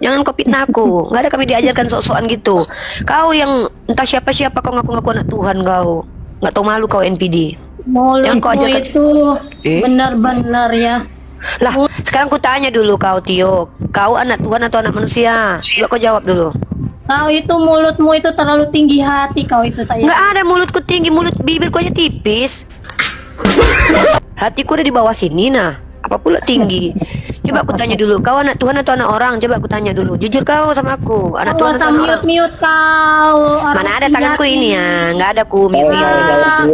Jangan kau fitnah aku. Nggak ada kami diajarkan sok-sokan gitu. Kau yang entah siapa-siapa kau ngaku-ngaku anak Tuhan kau. Nggak tahu malu kau NPD. Jangan kau Mulutmu ajarkan. itu benar-benar ya. Lah, sekarang ku tanya dulu kau Tio. Kau anak Tuhan atau anak manusia? Coba kau jawab dulu. Kau itu mulutmu itu terlalu tinggi hati kau itu saya. Nggak ada mulutku tinggi, mulut bibirku aja tipis. Hatiku udah di bawah sini nah. Apa pula tinggi? Coba aku tanya dulu, kau anak Tuhan atau anak orang? Coba aku tanya dulu. Jujur kau sama aku, anak Kau Tuhan atau usah anak orang? mute-mute kau. Orang Mana ada tinggi tanganku hati. ini ya? Nggak ada ku mute.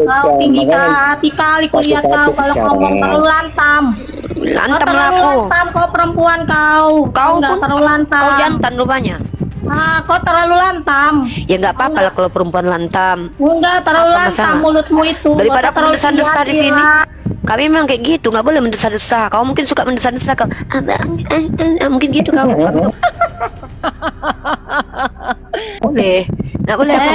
Kau tinggi hati kali kulihat kau kalau ngomong terlalu lantam. Kau Lantam lah terlalu aku. lantam, kau perempuan kau. Kau nggak pun- terlalu lantam. Kau jantan rupanya. Kau terlalu lantam. Ya nggak apa-apa lah kalau perempuan lantam. Enggak terlalu Apa lantam masalah? mulutmu itu. Daripada Nggak usah aku terlalu mendesah-desah di tinggi hati sini. lah. Kami memang kayak gitu, nggak boleh mendesah-desah. Kau mungkin suka mendesah-desah kau. Mungkin gitu kau. Boleh, nggak boleh aku.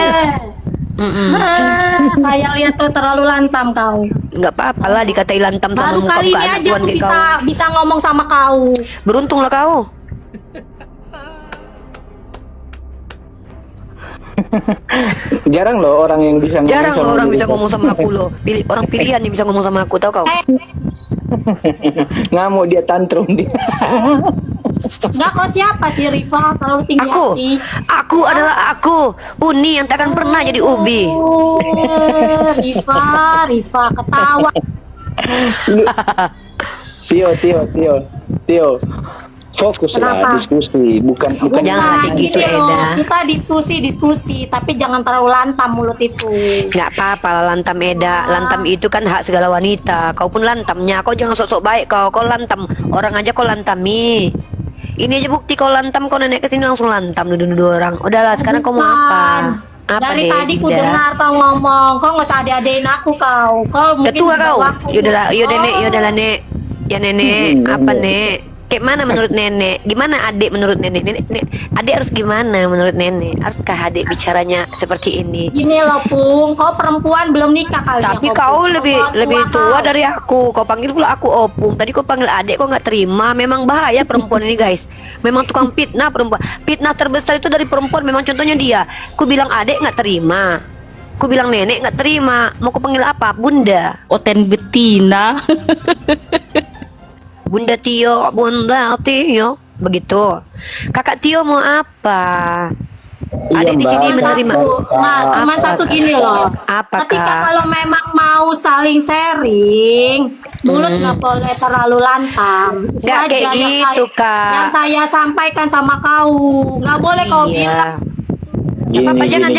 Saya lihat kau terlalu lantam kau. Nggak apa-apa lah dikatai lantam sama Baru muka kali muka ini anak aja Tuhan aku kayak bisa kau. bisa ngomong sama kau. Beruntunglah kau. Jarang loh orang yang bisa ngomong Jarang sama loh orang diri bisa kau. ngomong sama aku loh. Orang pilihan yang bisa ngomong sama aku, tau kau? Ngamuk dia, tantrum dia. Enggak, kau siapa sih Rifa? Terlalu tinggi Aku, hati. aku adalah aku, Uni yang takkan pernah jadi Ubi. Oh, Rifa ketawa. Tio. Fokuslah Kenapa? diskusi, bukan Jangan kayak gitu, gini loh, Eda. kita diskusi, tapi jangan terlalu lantam mulut itu. Nggak apa-apa lah lantam Eda. Lantam itu kan hak segala wanita. Kau pun lantamnya. Kau jangan sok-sok baik kau. Kau lantam orang aja kau lantami. Ini aja bukti kau lantam. Kau nenek kesini langsung lantam duduk-duduk orang. Udahlah sekarang kau mau apa? Apa Dari deh, tadi ku Dinda? dengar kau ngomong, kau nggak usah ade-adein aku kau. Kau Udah mungkin tua kau. bawa aku. Yaudah nek, Oh, yaudahlah nek. Ya nenek, apa nek? Kayak mana menurut nenek? Gimana adik menurut nenek? Adik harus gimana menurut nenek? Haruskah adik bicaranya seperti ini? Gini loh Pung, kau perempuan belum nikah kali ya. Tapi kau Pung. lebih tua kau. dari aku. Kau panggil pula aku opung. Tadi kau panggil adik, kau nggak terima. Memang bahaya perempuan ini guys. Memang tukang fitnah perempuan. Fitnah terbesar itu dari perempuan. Memang contohnya dia. Ku bilang adik nggak terima. Ku bilang nenek nggak terima. Mau ku panggil apa? Bunda. Oten betina. Bunda Tio, Bunda Tio. Begitu. Kakak Tio mau apa? Adik di sini Mbak. menerima. Cuma Apa, satu Kak? gini loh. Apa, Ketika Kak? kalau memang mau saling sharing, mulut nggak boleh terlalu lantam. Itu Nggak aja kayak yang gitu, saya- Kak. Yang saya sampaikan sama kau, nggak boleh kau Iya. bilang. Nggak apa-apa, jangan Gini,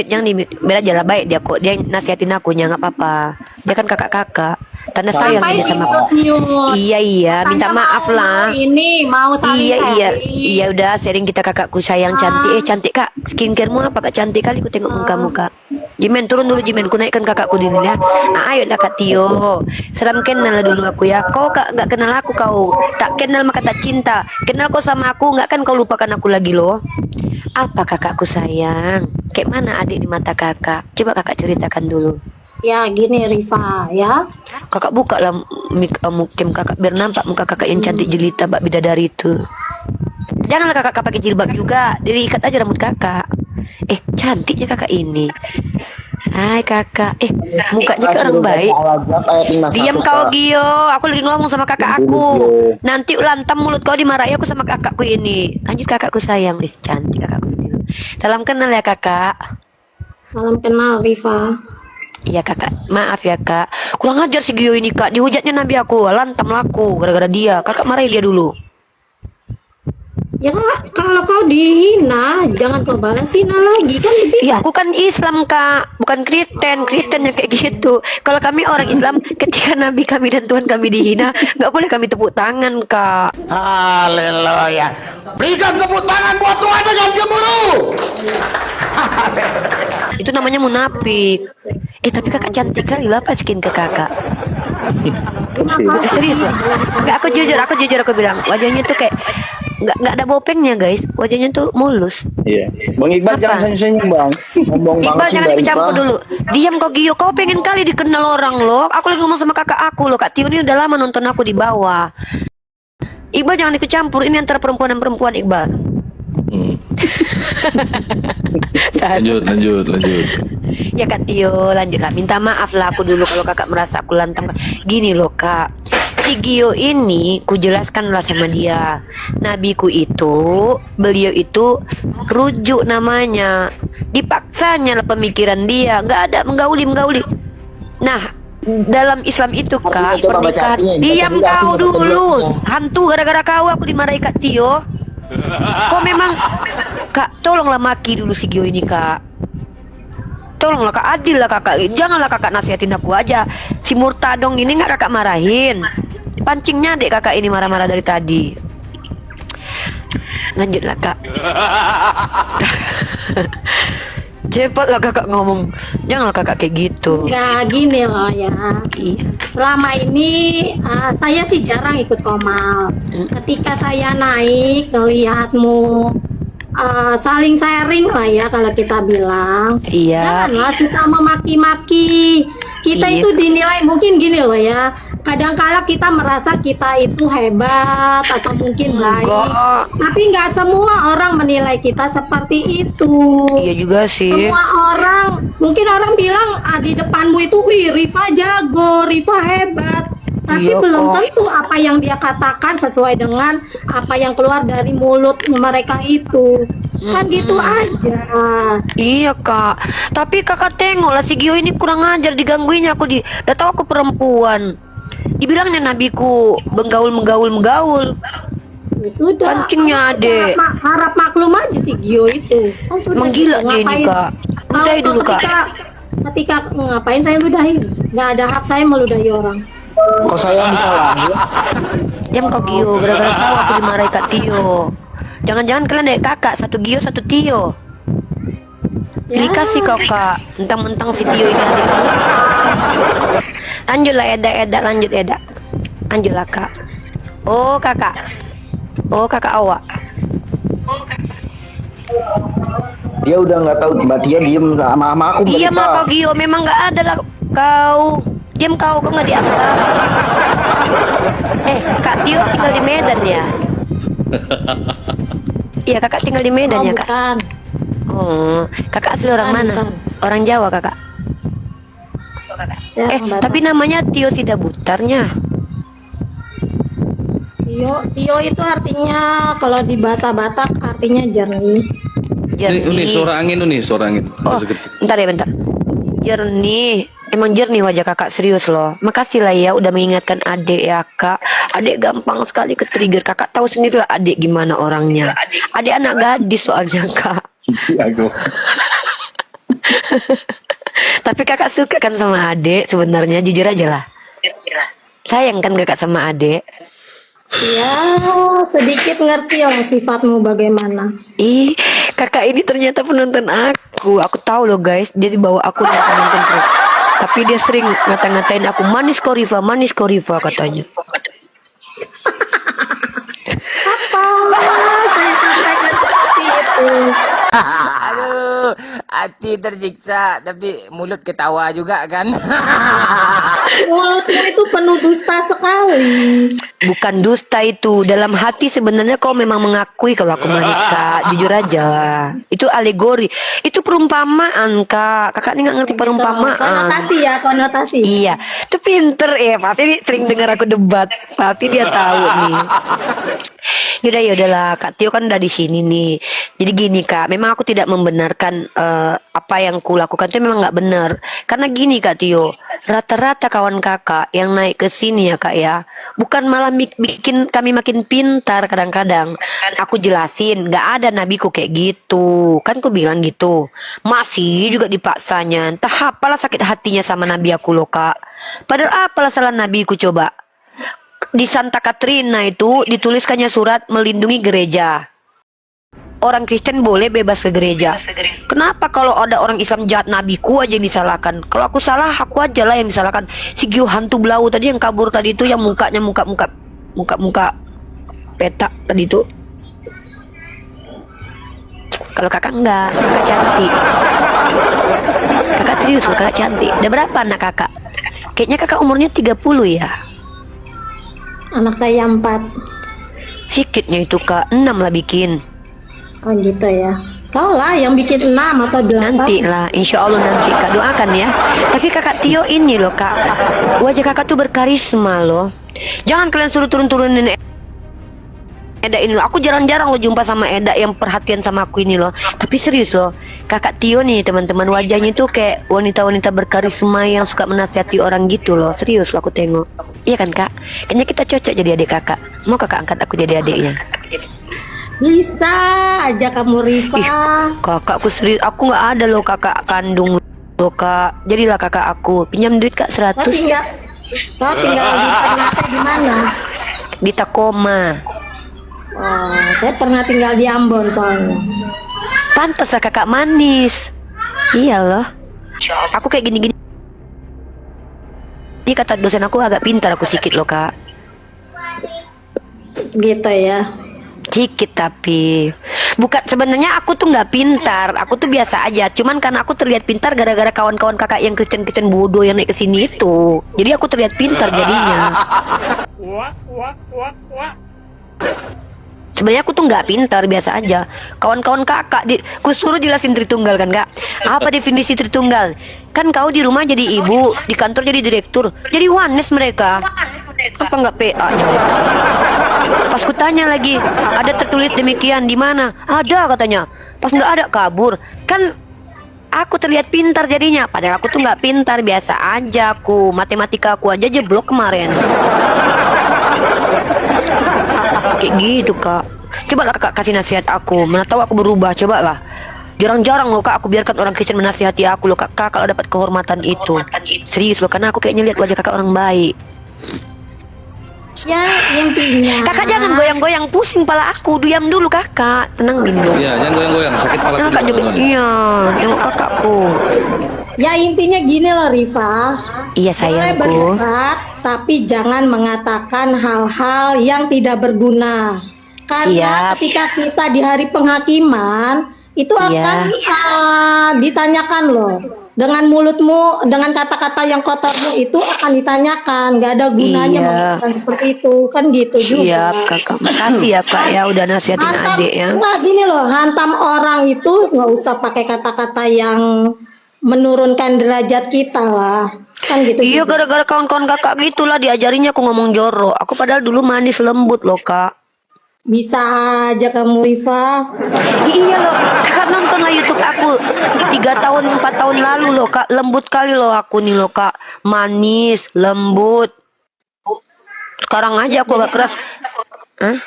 jangan di mute. Biar aja lah baik dia kok. Dia nasihatin aku nya nggak apa-apa. Dia kan kakak-kakak. Tanda sayang Sampai dia sama aku. mute. Iya, minta Tante maaf mau lah. Ini mau saling Iya, sharing. iya udah sharing kita kakakku sayang cantik. Cantik Kak. Skincaremu apa Kak? Cantik kali ku tengok muka-muka. Jimen turun dulu Jimen, ku naikkan kakakku dulu ya. Ayo lah Kak Tio. Salam kenal dulu aku ya. Kau Kak nggak kenal aku kau. Tak kenal maka tak cinta. Kenal kau sama aku nggak kan kau lupakan aku lagi loh. Apa kakakku sayang? Kayak mana adik di mata kakak? Coba kakak ceritakan dulu. Ya gini Rifa ya. Kakak buka lah mukim kakak biar nampak muka kakak yang cantik jelita bak bidadari itu. Janganlah kakak pakai jilbab juga, diikat aja rambut kakak. Cantiknya kakak ini. Hai kakak, mukanya kayak orang baik. Diam kau Gio, aku lagi ngomong sama kakak aku. Nanti lantam mulut kau dimarahi aku sama kakakku ini. Lanjut kakakku sayang, cantik kakakku ini. Salam kenal ya kakak. Salam kenal Rifa. Iya kakak, maaf ya kak. Kurang ajar si Gio ini kak. Dihujatnya nabi aku, lantam laku gara-gara dia. Kakak marahin dia dulu. Ya kalau kau dihina, jangan kau balas hina lagi kan begitu. Iya aku kan Islam kak, bukan Kristen. Kristen yang kayak gitu. Kalau kami orang Islam, ketika nabi kami dan Tuhan kami dihina, nggak boleh kami tepuk tangan kak. Haleluya. Berikan tepuk tangan buat Tuhan dengan gemuruh. Itu namanya munafik. Tapi kakak cantik kali lah paskin ke kakak. Serius loh. Nggak, aku jujur aku bilang wajahnya tuh kayak nggak ada bopengnya guys, wajahnya tuh mulus. Iya. Bang Iqbal Apa? jangan senyum-senyum Bang. Ngomong Iqbal banget sih jangan dari dicampur Pak. dulu. Diam kok Gio, kau pengen kali dikenal orang loh. Aku lagi ngomong sama kakak aku loh. Kak Tio ini udah lama nonton aku di bawah. Iqbal jangan ikut campur, ini antara perempuan dan perempuan Iqbal. Lanjut. Ya Kak Tio, lanjutlah. Minta maaf lah aku dulu kalau kakak merasa aku lantang. Gini loh Kak, si Gio ini ku jelaskanlah sama dia. Nabiku itu, beliau itu rujuk namanya. Dipaksanya lah pemikiran dia, nggak ada menggauli. Nah, dalam Islam itu Kak, Coba baca pernikahan. artinya, Diam baca kau artinya, baca dulu, artinya. hantu gara-gara kau aku dimarahi Kak Tio. Kok memang Kak, tolonglah maki dulu si Gio ini Kak. Tolonglah Kak, adil lah Kakak. Janganlah Kakak nasihatin aku aja. Si Murtadong ini nggak Kakak marahin. Pancingnya dek Kakak ini marah-marah dari tadi. Lanjutlah Kak. Cepatlah Kakak ngomong. Janganlah Kakak kayak gitu. Nggak gini loh ya. Iya. Selama ini saya sih jarang ikut Komal. Ketika saya naik ngelihatmu saling sharing lah ya kalau kita bilang. Siap. Janganlah suka memaki-maki. Kita Iya. itu dinilai mungkin gini loh ya. Kadang-kala kita merasa kita itu hebat atau mungkin baik. Enggak. Tapi nggak semua orang menilai kita seperti itu. Iya juga sih. Semua orang, mungkin orang bilang di depanmu itu, wih Rifa jago, Rifa hebat. Tapi Iya, belum kok. tentu apa yang dia katakan sesuai dengan apa yang keluar dari mulut mereka itu. Kan gitu aja. Iya Kak. Tapi Kakak tengoklah si Gio ini kurang ajar, digangguinnya aku udah tahu aku perempuan. Dibilangnya nabiku menggaul. Ya sudah. Pancingnya, Adek. Harap maklum aja si Gio itu. Kan sudah Emang gila gitu. dia ini Kak. Udahi dulu Kak. Ketika ngapain saya ludahin? Nggak ada hak saya meludahi orang. Kok saya disalahin? Diam kau Gio, gara-gara tahu aku dimarahi Kak Tio. Jangan-jangan kalian dek kakak, satu Gio satu Tio. Ya. Dikasih kau Kak, mentang-mentang si Tio ini adik. Lanjutlah Eda, lanjut Eda. Lanjutlah Kak. Oh kakak awak. Dia udah nggak tahu, Mbak Tia diem sama aku. Mbak Diam Ita. lah kau Gio, memang nggak ada lah kau. Diam kau nggak dianggap. Kak Tio tinggal di Medan ya? Iya kakak tinggal di Medan ya Kak? Bukan. Oh, kakak asli orang Bukan, mana? bukan. Orang Jawa kakak? Saya orang Batak. Tapi namanya Tio tidak butarnya. Tio itu artinya kalau di bahasa Batak artinya jernih. Ini suara angin nih, suara angin. Oh, bentar ya bentar. Jernih. Emang jernih wajah kakak, serius loh. Makasih lah ya udah mengingatkan adik ya kak. Adik gampang sekali ke trigger. Kakak tahu sendiri lah adik gimana orangnya. Adik anak gadis soalnya kak. Aku. Tapi kakak suka kan sama adik sebenarnya, jujur aja lah. Sayang kan kakak sama adik. Ya, sedikit ngerti lah sifatmu bagaimana. Ih, kakak ini ternyata penonton aku. Aku tahu loh guys, dia dibawa aku nonton terus. Tapi dia sering ngata-ngatain aku manis korifa katanya. Apa? Saya sampaikan seperti itu. Aduh, hati tersiksa tapi mulut ketawa juga kan. Mulutmu itu penuh dusta sekali. Bukan dusta itu, dalam hati sebenarnya kau memang mengakui kalau aku manis kak. Jujur aja lah. Itu alegori, itu perumpamaan kak. Kakak ini nggak ngerti perumpamaan. Konotasi ya, konotasi. Iya, itu pinter ya. Pasti dia sering dengar aku debat. Pasti dia tahu nih. Yaudahlah, Kak Tio kan udah di sini nih. Jadi gini Kak, memang aku tidak membenarkan apa yang ku lakukan itu memang nggak benar. Karena gini Kak Tio, rata-rata kawan kakak yang naik ke sini ya Kak ya, bukan malah bikin kami makin pintar kadang-kadang. Aku jelasin, nggak ada nabiku kayak gitu. Kan ku bilang gitu. Masih juga dipaksanya. Entah apalah sakit hatinya sama nabi aku loh Kak. Padahal apalah salah nabiku coba. Di Santa Katrina itu dituliskannya surat melindungi gereja. Orang Kristen boleh bebas ke gereja. Kenapa kalau ada orang Islam jahat nabiku aja yang disalahkan? Kalau aku salah, aku aja lah yang disalahkan. Si Gio hantu belau tadi yang kabur tadi itu, yang mukanya muka petak tadi itu. Kalau kakak enggak, kakak cantik. Kakak serius, kakak cantik. Udah berapa anak kakak? Kayaknya kakak umurnya 30 ya. Anak saya 4. Sikitnya itu kak, 6 lah bikin. Oh gitu ya. Kau lah yang bikin 6 atau 8. Nanti lah, insya Allah nanti kak doakan ya. Tapi kakak Tio ini loh kak, wajah kakak tuh berkarisma loh. Jangan kalian suruh turun-turunin Eda ini loh. Aku jarang-jarang loh jumpa sama Eda yang perhatian sama aku ini loh. Tapi serius loh, kakak Tio nih teman-teman, wajahnya tuh kayak wanita-wanita berkarisma yang suka menasihati orang gitu loh. Serius loh aku tengok. Iya kan kak? Kayaknya kita cocok jadi adik kakak. Mau kakak angkat aku jadi adiknya? Bisa aja kamu Rifa. Kakak aku serius, aku nggak ada loh kakak kandung loh kak. Jadilah kakak aku. Pinjam duit kak 100. Kau tinggal di Ternate di mana? Di Takoma. Oh, saya pernah tinggal di Ambon soalnya. Pantas lah kakak manis. Iya loh. Aku kayak gini-gini. Ini kata dosen aku agak pintar aku sikit loh kak. Gitu ya. Sikit tapi bukan, sebenarnya aku tuh nggak pintar, aku tuh biasa aja. Cuman karena aku terlihat pintar gara-gara kawan-kawan kakak yang Kristen bodoh yang naik ke sini itu. Jadi aku terlihat pintar jadinya. Sebenarnya aku tuh nggak pintar, biasa aja. Kawan-kawan kakak, ku suruh jelasin Tritunggal kan kak. Apa definisi Tritunggal? Kan kau di rumah jadi ibu, di kantor jadi direktur, jadi oneness mereka. Apa nggak PA-nya? Pas ku tanya lagi, ada tertulis demikian di mana? Ada katanya. Pas nggak ada kabur. Kan aku terlihat pintar jadinya. Padahal aku tuh nggak pintar, biasa aja aku. Matematika aku aja jeblok kemarin. Kayak gitu kak. Coba lah kakak kasih nasihat aku. Mana tahu aku berubah, coba lah. Jarang-jarang loh kak aku biarkan orang Kristen menasihati aku loh kak. Kalau dapat kehormatan itu. Serius loh, karena aku kayaknya lihat wajah kakak orang baik. Ya intinya. Kakak jangan goyang-goyang, pusing pala aku. Diam dulu kakak, tenang dulu. Iya, jangan goyang-goyang, sakit pala Kakak juga, iya, nengok kakakku. Ya intinya gini loh Rifa. Iya Boleh sayangku. berdebat, tapi jangan mengatakan hal-hal yang tidak berguna. Karena Siap. ketika kita di hari penghakiman itu Iya. akan ditanyakan loh. Dengan mulutmu, dengan kata-kata yang kotormu itu akan ditanyakan. Gak ada gunanya Iya. mengatakan seperti itu. Kan gitu juga. Siap kakak, makasih ya kak ya udah nasihatin adik ya. Nggak gini loh, hantam orang itu nggak usah pakai kata-kata yang menurunkan derajat kita lah. Kan gitu. Iya, juga. gara-gara kawan-kawan kakak gitulah diajarinya aku ngomong jorok. Aku padahal dulu manis lembut loh kak. Bisa aja kamu Rifa. Iya loh, kakak nontonlah YouTube aku 3 tahun 4 tahun lalu loh kak. Lembut kali loh aku nih loh kak. Manis, lembut. Sekarang aja aku agak keras. Hah?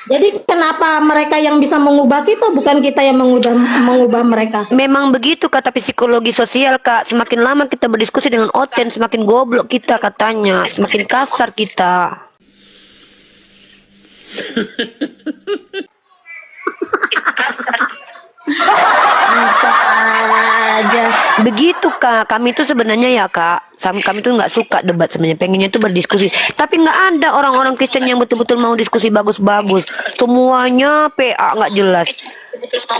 Jadi kenapa mereka yang bisa mengubah kita, bukan kita yang mengubah mereka? Memang begitu kata psikologi sosial kak. Semakin lama kita berdiskusi dengan Oten, semakin goblok kita katanya. Semakin kasar kita. Bisa aja. Begitu kak, kami tuh sebenarnya ya kak, kami tuh nggak suka debat sebenarnya, pengennya tuh berdiskusi. Tapi nggak ada orang-orang Kristen yang betul-betul mau diskusi bagus-bagus. Semuanya PA nggak jelas.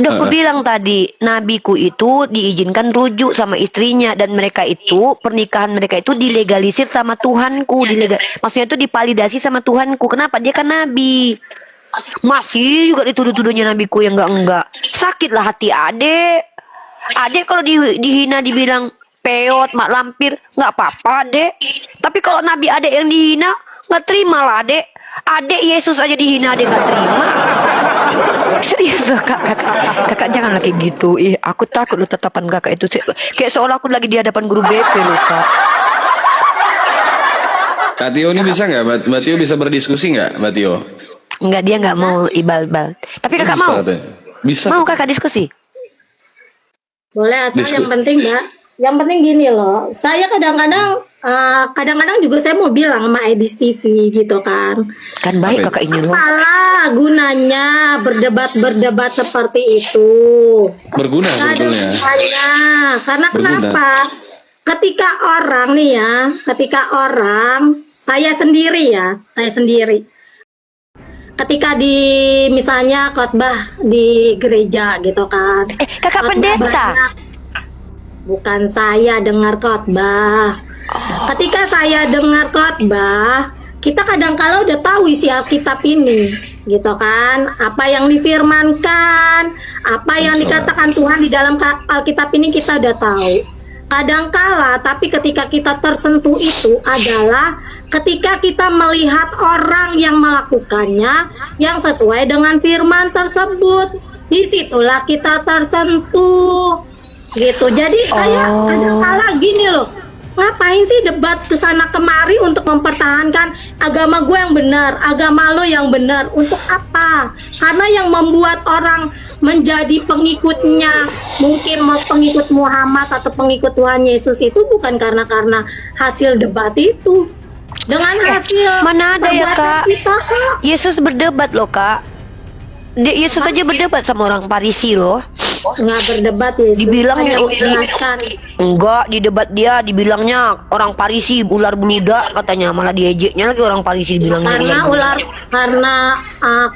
Udah aku bilang tadi, nabiku itu diizinkan rujuk sama istrinya, dan mereka itu pernikahan mereka itu dilegalisir sama Tuhanku, maksudnya itu dipalidasi sama Tuhanku. Kenapa? Dia kan nabi. Masih juga dituduh-tuduhnya nabiku yang enggak. Sakitlah hati adek. Adek kalau dihina dibilang peot, mak lampir, nggak apa-apa adek. Tapi kalau nabi adek yang dihina, nggak terima lah adek. Adek Yesus aja dihina adek nggak terima. Serius loh kakak jangan lagi gitu. Ih, aku takut loh tatapan kakak itu kayak seolah aku lagi di hadapan guru BP loh kak. Kak Tio ini bisa nggak? Mbak Tio bisa berdiskusi nggak, Mbak Tio? Enggak, dia nggak mau ibal-bal. Tapi kakak Bisa, mau? katanya. Bisa. Mau kakak diskusi? Boleh, asal Diskusi. yang penting Mbak. Yang penting gini loh, saya kadang-kadang juga saya mau bilang sama Edis TV gitu kan. Kan baik kakak ini loh. Apalah gunanya berdebat seperti itu? Berguna Nggak ada sebetulnya. gunanya. Karena Berguna. kenapa? Ketika orang nih ya, saya sendiri. Ketika di misalnya khotbah di gereja gitu kan. Kakak Khotbah pendeta. banyak. Bukan saya dengar khotbah. Ketika saya dengar khotbah, kita kadang-kala udah tahu isi Alkitab ini. gitu kan, apa yang difirmankan, apa yang dikatakan Tuhan di dalam Alkitab ini kita udah tahu. Kadangkala, tapi ketika kita tersentuh itu adalah ketika kita melihat orang yang melakukannya yang sesuai dengan firman tersebut. Disitulah kita tersentuh gitu. Jadi saya kadangkala gini loh, ngapain sih debat kesana kemari untuk mempertahankan agama gue yang benar, agama lo yang benar? Untuk apa? Karena yang membuat orang menjadi pengikutnya, mungkin mau pengikut Muhammad atau pengikut Tuhan Yesus itu bukan karena hasil debat itu. Dengan hasil mana ada ya, perbuatan Kak? kita, Kak. Yesus berdebat loh, Kak. Yesus aja berdebat sama orang Farisi loh. Nggak berdebat Yesus. Dibilangnya menjelaskan. enggak, di debat dia dibilangnya orang Farisi ular beludak katanya, malah diejeknya lagi orang Farisi dibilangnya. Karena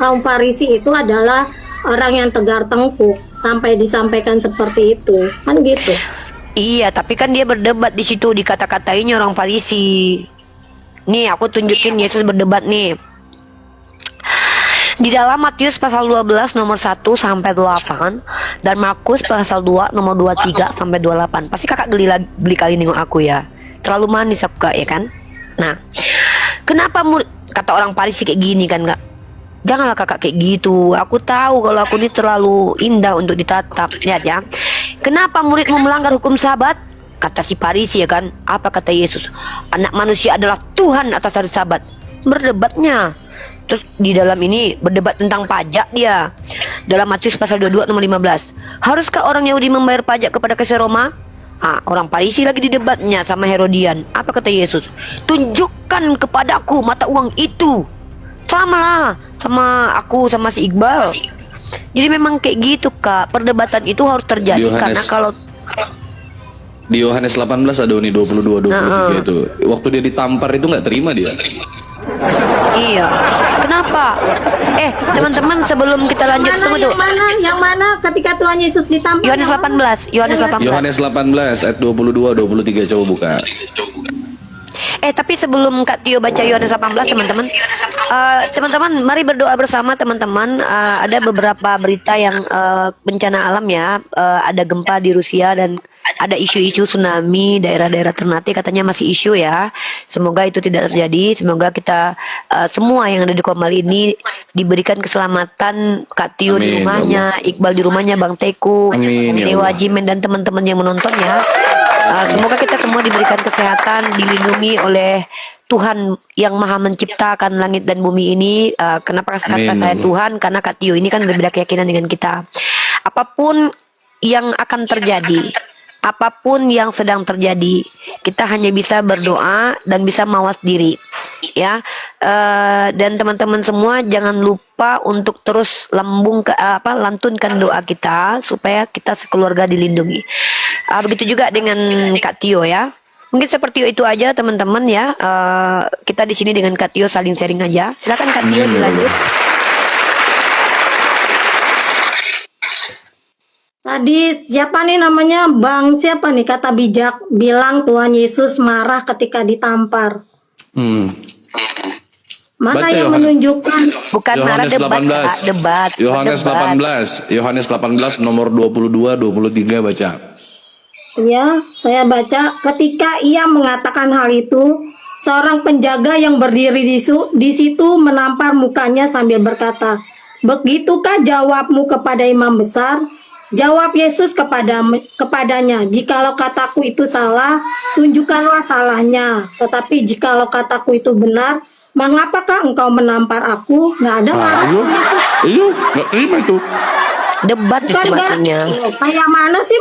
kaum Farisi itu adalah orang yang tegar tengkuk sampai disampaikan seperti itu, kan gitu. Iya, tapi kan dia berdebat di situ, dikata-katainya orang Farisi. Nih, aku tunjukin Yesus berdebat nih. Di dalam Matius pasal 12 nomor 1 sampai 8 dan Markus pasal 2 nomor 23 sampai 28. Pasti kakak geli kali nengok aku ya. Terlalu manis aku, Kak, ya kan? Nah, kenapa kata orang Farisi kayak gini kan, Kak? Janganlah kakak kayak gitu. Aku tahu kalau aku ini terlalu indah untuk ditatap. Lihat ya. Kenapa muridmu melanggar hukum Sabat? Kata si Farisi ya kan. Apa kata Yesus? Anak manusia adalah Tuhan atas hari Sabat. Berdebatnya. Terus di dalam ini berdebat tentang pajak dia. Dalam Matius pasal 22 nomor 15. Haruskah orang Yahudi membayar pajak kepada Kaisar Roma? Orang Farisi lagi di debatnya sama Herodian. Apa kata Yesus? Tunjukkan kepadaku mata uang itu. Sama lah sama aku sama si Iqbal. Jadi memang kayak gitu, Kak. Perdebatan itu harus terjadi karena kalau di Yohanes 18 ada nih 22 23 itu. Waktu dia ditampar itu nggak terima dia. Iya. Kenapa? Teman-teman sebelum kita lanjut tunggu tuh. Yang mana ketika Tuhan Yesus ditampar? Yohanes 18. Yohanes 18 ayat 22 23 coba buka. Tapi sebelum Kak Tio baca Yohanes 18 teman-teman, teman-teman mari berdoa bersama teman-teman. Ada beberapa berita yang bencana alam ya, ada gempa di Rusia dan ada isu-isu tsunami daerah-daerah Ternate katanya masih isu ya. Semoga itu tidak terjadi. Semoga kita semua yang ada di Komal ini diberikan keselamatan. Kak Tio di rumahnya, Iqbal di rumahnya, Bang Teku, Dewa Jimen dan teman-teman yang menonton ya. Semoga kita semua diberikan kesehatan, dilindungi oleh Tuhan yang Maha Menciptakan langit dan bumi ini. Kenapa kata saya Tuhan? Karena Kak Tio ini kan berbeda keyakinan dengan kita. Apapun yang akan terjadi, apapun yang sedang terjadi, kita hanya bisa berdoa dan bisa mawas diri, ya. Dan teman-teman semua jangan lupa untuk terus lantunkan doa kita supaya kita sekeluarga dilindungi. Begitu juga dengan Kak Tio ya. Mungkin seperti itu aja teman-teman ya. Kita di sini dengan Kak Tio saling sharing aja. Silakan Kak Tio dilanjut. Tadi siapa nih namanya Bang siapa nih kata bijak bilang Tuhan Yesus marah ketika ditampar. Mana Baca yang Yohanes. menunjukkan Bukan marah, debat. Yohanes 18 nomor 22 23 baca. Ya, saya baca ketika ia mengatakan hal itu, seorang penjaga yang berdiri di situ menampar mukanya sambil berkata, "Begitukah jawabmu kepada imam besar?" Jawab Yesus kepadanya, "Jikalau kataku itu salah, tunjukkanlah salahnya. Tetapi jikalau kataku itu benar, mengapakah engkau menampar aku?" Nggak ada marah. Iya, nggak terima itu. Debat itu maksudnya. Kayak mana sih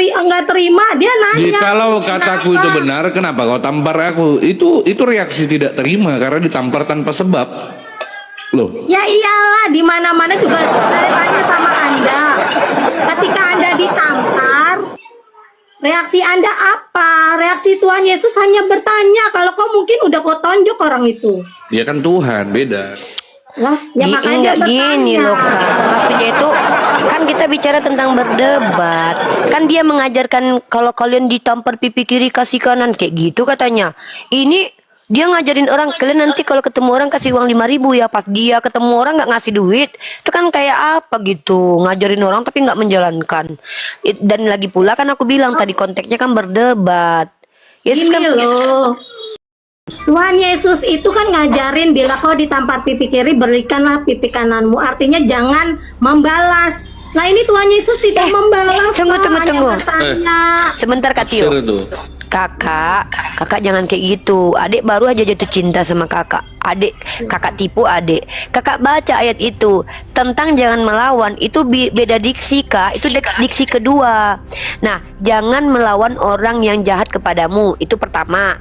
nggak terima? Dia nanya. Kalau kataku itu benar, kenapa kau tampar aku? Itu reaksi tidak terima karena ditampar tanpa sebab. Loh. Ya iyalah, di mana-mana juga saya tanya sama Anda. Ketika Anda ditampar, reaksi Anda apa? Reaksi Tuhan Yesus hanya bertanya. Kalau kau mungkin udah kau tonjok orang itu. Dia kan Tuhan, beda. Lah, ya makanya dia gini bertanya. loh Kak. Maksudnya itu kan kita bicara tentang berdebat. Kan dia mengajarkan kalau kalian ditampar pipi kiri kasih kanan kayak gitu katanya. Ini Dia ngajarin orang, kalian nanti kalau ketemu orang kasih uang 5.000 ya. Pas dia ketemu orang nggak ngasih duit, itu kan kayak apa gitu, ngajarin orang tapi nggak menjalankan. Dan lagi pula kan aku bilang tadi konteksnya kan berdebat. Yesus Gini kan loh. Tuhan Yesus itu kan ngajarin bila kau ditampar pipi kiri berikanlah pipi kananmu. Artinya jangan membalas. Nah ini Tuhan Yesus tidak membalas. tunggu, Pak, hanya tunggu. bertanya. sebentar Kak Tio. Ser itu. Kakak jangan kayak gitu. Adik baru aja jatuh cinta sama kakak. Kakak tipu adik. Kakak baca ayat itu tentang jangan melawan. Itu beda diksi kak. Itu diksi kedua. Nah, jangan melawan orang yang jahat kepadamu. Itu pertama.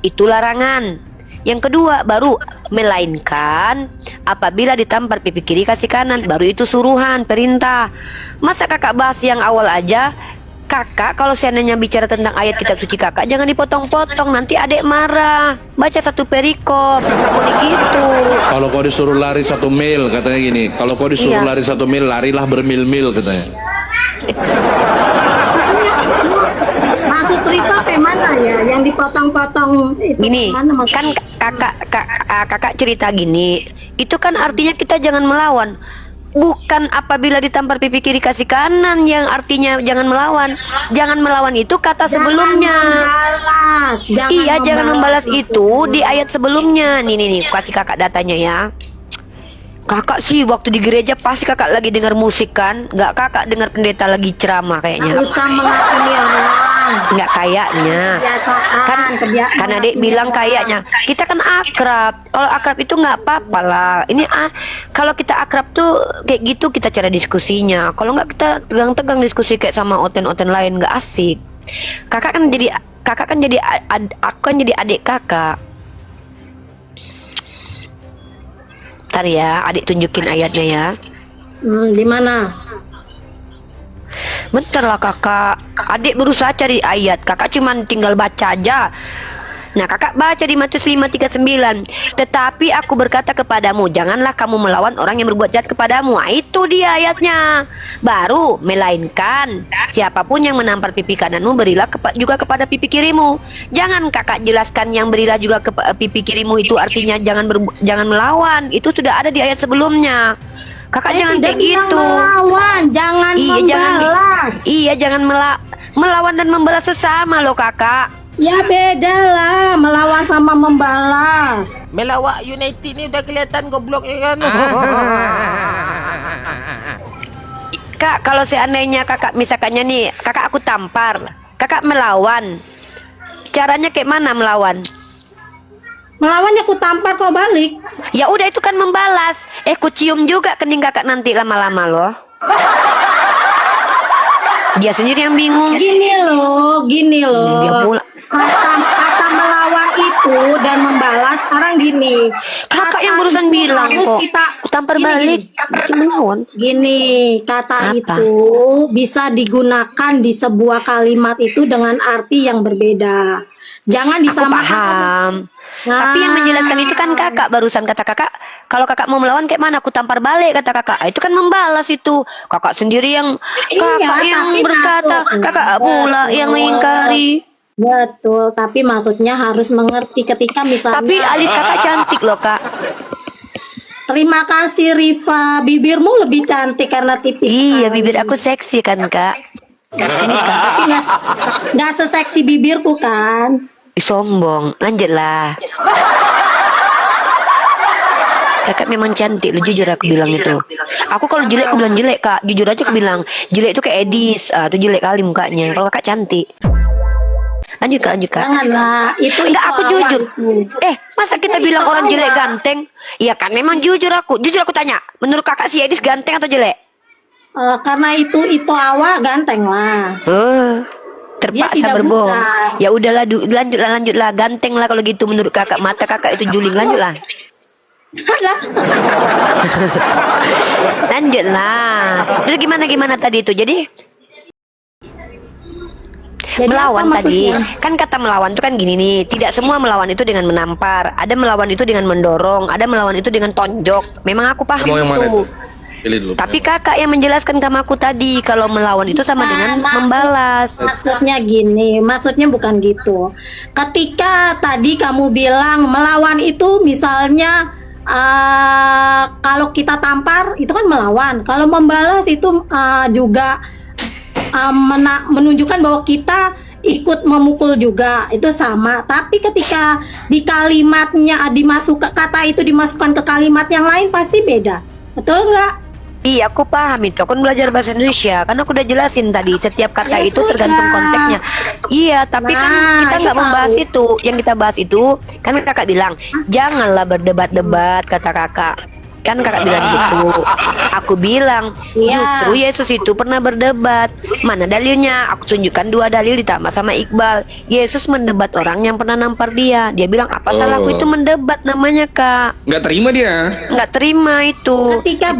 Itu larangan. Yang kedua baru melainkan apabila ditampar pipi kiri kasih kanan. Baru itu suruhan, perintah. Masa kakak bahas yang awal aja? Kakak kalau seandainya bicara tentang ayat kitab suci kakak jangan dipotong-potong, nanti adek marah. Baca satu perikop, nggak boleh gitu. Kalau kau disuruh lari 1 mil katanya gini. Kalau kau disuruh Iya. lari 1 mil, larilah bermil-mil katanya. Maksud Rifa kayak mana ya? Yang dipotong-potong itu Gini, mana maksudnya? kan kakak cerita gini. Itu kan artinya kita jangan melawan. Bukan apabila ditampar pipi kiri kasih kanan yang artinya jangan melawan. Jangan melawan itu kata sebelumnya. Membalas. Iya, jangan membalas itu di ayat sebelumnya. Nih, kasih kakak datanya ya. Kakak sih waktu di gereja pasti kakak lagi dengar musik kan? Nggak, kakak dengar pendeta lagi ceramah kayaknya. Nggak usah menghakimi orang. Nggak kayaknya. Kebiasaan, Kan adik bilang kayaknya. Kita kan akrab. Kalau akrab itu nggak apa-apa lah. Ini kalau kita akrab tuh kayak gitu kita cara diskusinya. Kalau nggak kita tegang-tegang diskusi kayak sama oten-oten lain nggak asik. Aku kan jadi adik kakak. Ntar ya, adik tunjukin ayatnya ya. Di mana? Bentar lah kakak. Adik berusaha cari ayat. Kakak cuman tinggal baca aja. Nah kakak baca di Matius 5:39. Tetapi aku berkata kepadamu, janganlah kamu melawan orang yang berbuat jahat kepadamu. Nah, itu dia ayatnya. Baru melainkan siapapun yang menampar pipi kananmu berilah juga kepada pipi kirimu. Jangan kakak jelaskan yang berilah juga ke pipi kirimu itu artinya jangan melawan. Itu sudah ada di ayat sebelumnya. Kakak jangan kayak gitu. Melawan, jangan membalas. Jangan melawan dan membalas sesama loh kakak. Ya beda lah, melawan sama membalas. Melawak United ni udah kelihatan goblok ya kan. Kak, kalau seandainya kakak misalkannya nih, kakak aku tampar, kakak melawan. Caranya kayak mana melawan? Melawan ya ku tampar kau balik. Ya udah itu kan membalas. Ku cium juga kening kakak nanti lama-lama loh. Dia sendiri yang bingung. Gini loh. Dia pula. Kata melawan itu dan membalas sekarang gini. Kakak yang Kata barusan itu bilang harus kok. kita Tampar gini, balik. Melawan. Gini, kata Apa? itu bisa digunakan di sebuah kalimat itu dengan arti yang berbeda. Jangan Aku disamakan. paham. Tapi yang menjelaskan itu kan kakak. Barusan kata kakak, kalau kakak mau melawan kayak mana? Aku tampar balik kata kakak. Itu kan membalas itu. Kakak sendiri yang kakak yang tapi berkata, masuk. kakak pula yang mengingkari. Betul, tapi maksudnya harus mengerti ketika misalnya. Tapi alis kakak cantik loh kak. Terima kasih Rifa, bibirmu lebih cantik karena tipis. Iya, sekali. bibir aku seksi kan kak. Ini kak. Tapi nggak seseksi bibirku kan. Sombong. Lanjutlah. Kakak memang cantik, lu jujur aku bilang itu. Aku kalau jelek aku bilang jelek kak. Jujur aja aku bilang jelek itu kayak Edis. Itu jelek kali mukanya. Kalau kakak cantik. Lanjut kak. Janganlah, itu Enggak, aku awal jujur. itu. Masa kita bilang orang jelek ganteng? Iya kan, memang jujur aku. Jujur aku tanya, menurut kakak si Edis ganteng atau jelek? Karena itu awal ganteng lah. Terpaksa tidak berbohong. buta. Ya udahlah, lanjutlah. Ganteng lah kalau gitu menurut kakak. Mata kakak itu juling. Lanjutlah. Terus gimana tadi itu? Jadi melawan apa tadi maksudnya? kan kata melawan itu kan gini nih, tidak semua melawan itu dengan menampar, ada melawan itu dengan mendorong, ada melawan itu dengan tonjok. Memang aku paham Mau yang mana itu. itu? Pilih dulu. Tapi kakak yang menjelaskan sama aku tadi kalau melawan itu sama dengan membalas. Maksudnya gini, maksudnya bukan gitu. Ketika tadi kamu bilang melawan itu misalnya kalau kita tampar itu kan melawan. Kalau membalas itu juga menunjukkan bahwa kita ikut memukul juga, itu sama. Tapi ketika di kalimatnya kata itu dimasukkan ke kalimat yang lain pasti beda. Betul nggak? Iya, aku paham itu. Aku kan belajar bahasa Indonesia. Kan aku udah jelasin tadi, setiap kata Ya itu tergantung sudah. konteksnya. Iya, tapi kan Nah, kita itu nggak membahas tahu. itu. Yang kita bahas itu, kan kakak bilang, janganlah berdebat-debat, kata kakak. Kan kakak bilang gitu. Aku bilang, Iya. justru Yesus itu pernah berdebat. Mana dalilnya? Aku tunjukkan 2 dalil ditambah sama Iqbal. Yesus mendebat orang yang pernah nampar dia. Dia bilang, apa salahku itu mendebat namanya, Kak? Nggak terima dia. Nggak terima itu. Ketika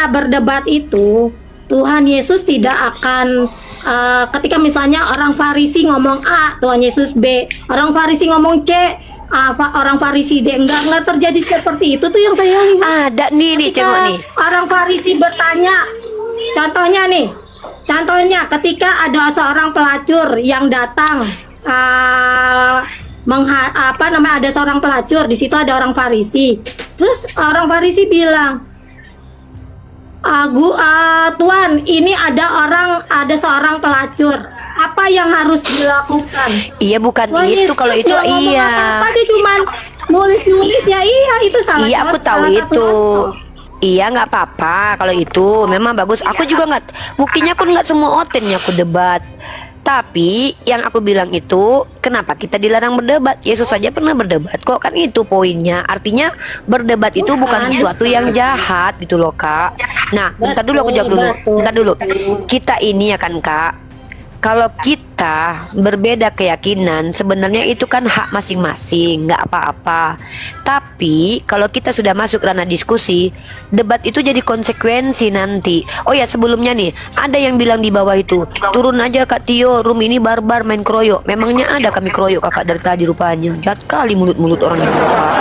berdebat itu, Tuhan Yesus tidak akan ketika misalnya orang Farisi ngomong A, Tuhan Yesus B, orang Farisi ngomong C, orang Farisi D, enggak terjadi seperti itu tuh yang saya lihat. Ada nih, Ketika tengok nih. orang Farisi bertanya, contohnya ketika ada seorang pelacur yang datang, ada seorang pelacur, di situ ada orang Farisi. Terus orang Farisi bilang, Tuhan, ini ada seorang pelacur. Apa yang harus dilakukan? Iya, bukan Tuhan itu. Yesus Kalau itu nggak ngomong iya. apa-apa, dia cuman nulis ya. Iya, itu salah. Iya, aku tahu salah satu itu. contoh. Iya, nggak apa-apa kalau itu memang bagus. Aku juga nggak. Buktinya aku nggak semua otennya aku debat. Tapi yang aku bilang itu, kenapa kita dilarang berdebat? Yesus saja pernah berdebat kok, kan itu poinnya. Artinya berdebat itu bukan sesuatu yang jahat gitu loh, Kak. Nah, bentar dulu aku jawab dulu. Betul. Bentar dulu. Kita ini ya kan, Kak. Kalau kita berbeda keyakinan, sebenarnya itu kan hak masing-masing, nggak apa-apa. Tapi kalau kita sudah masuk ranah diskusi, debat itu jadi konsekuensi nanti. Oh ya, sebelumnya nih, ada yang bilang di bawah itu, turun aja Kak Tio, room ini barbar main kroyok. Memangnya ada kami kroyok kakak dari tadi rupanya. Jahat kali mulut-mulut orang ini, Kak.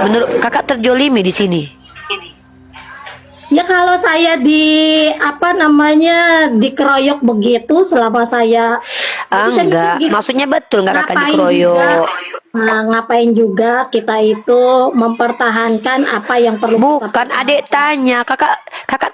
Menurut kakak terjolimi di sini. Ya kalau saya dikeroyok begitu selama saya Jadi saya Enggak, mikir gini, maksudnya betul nggak kakak ngapain dikeroyok. ngapain juga kita itu mempertahankan apa yang perlu kita Bukan, adik tanya, kakak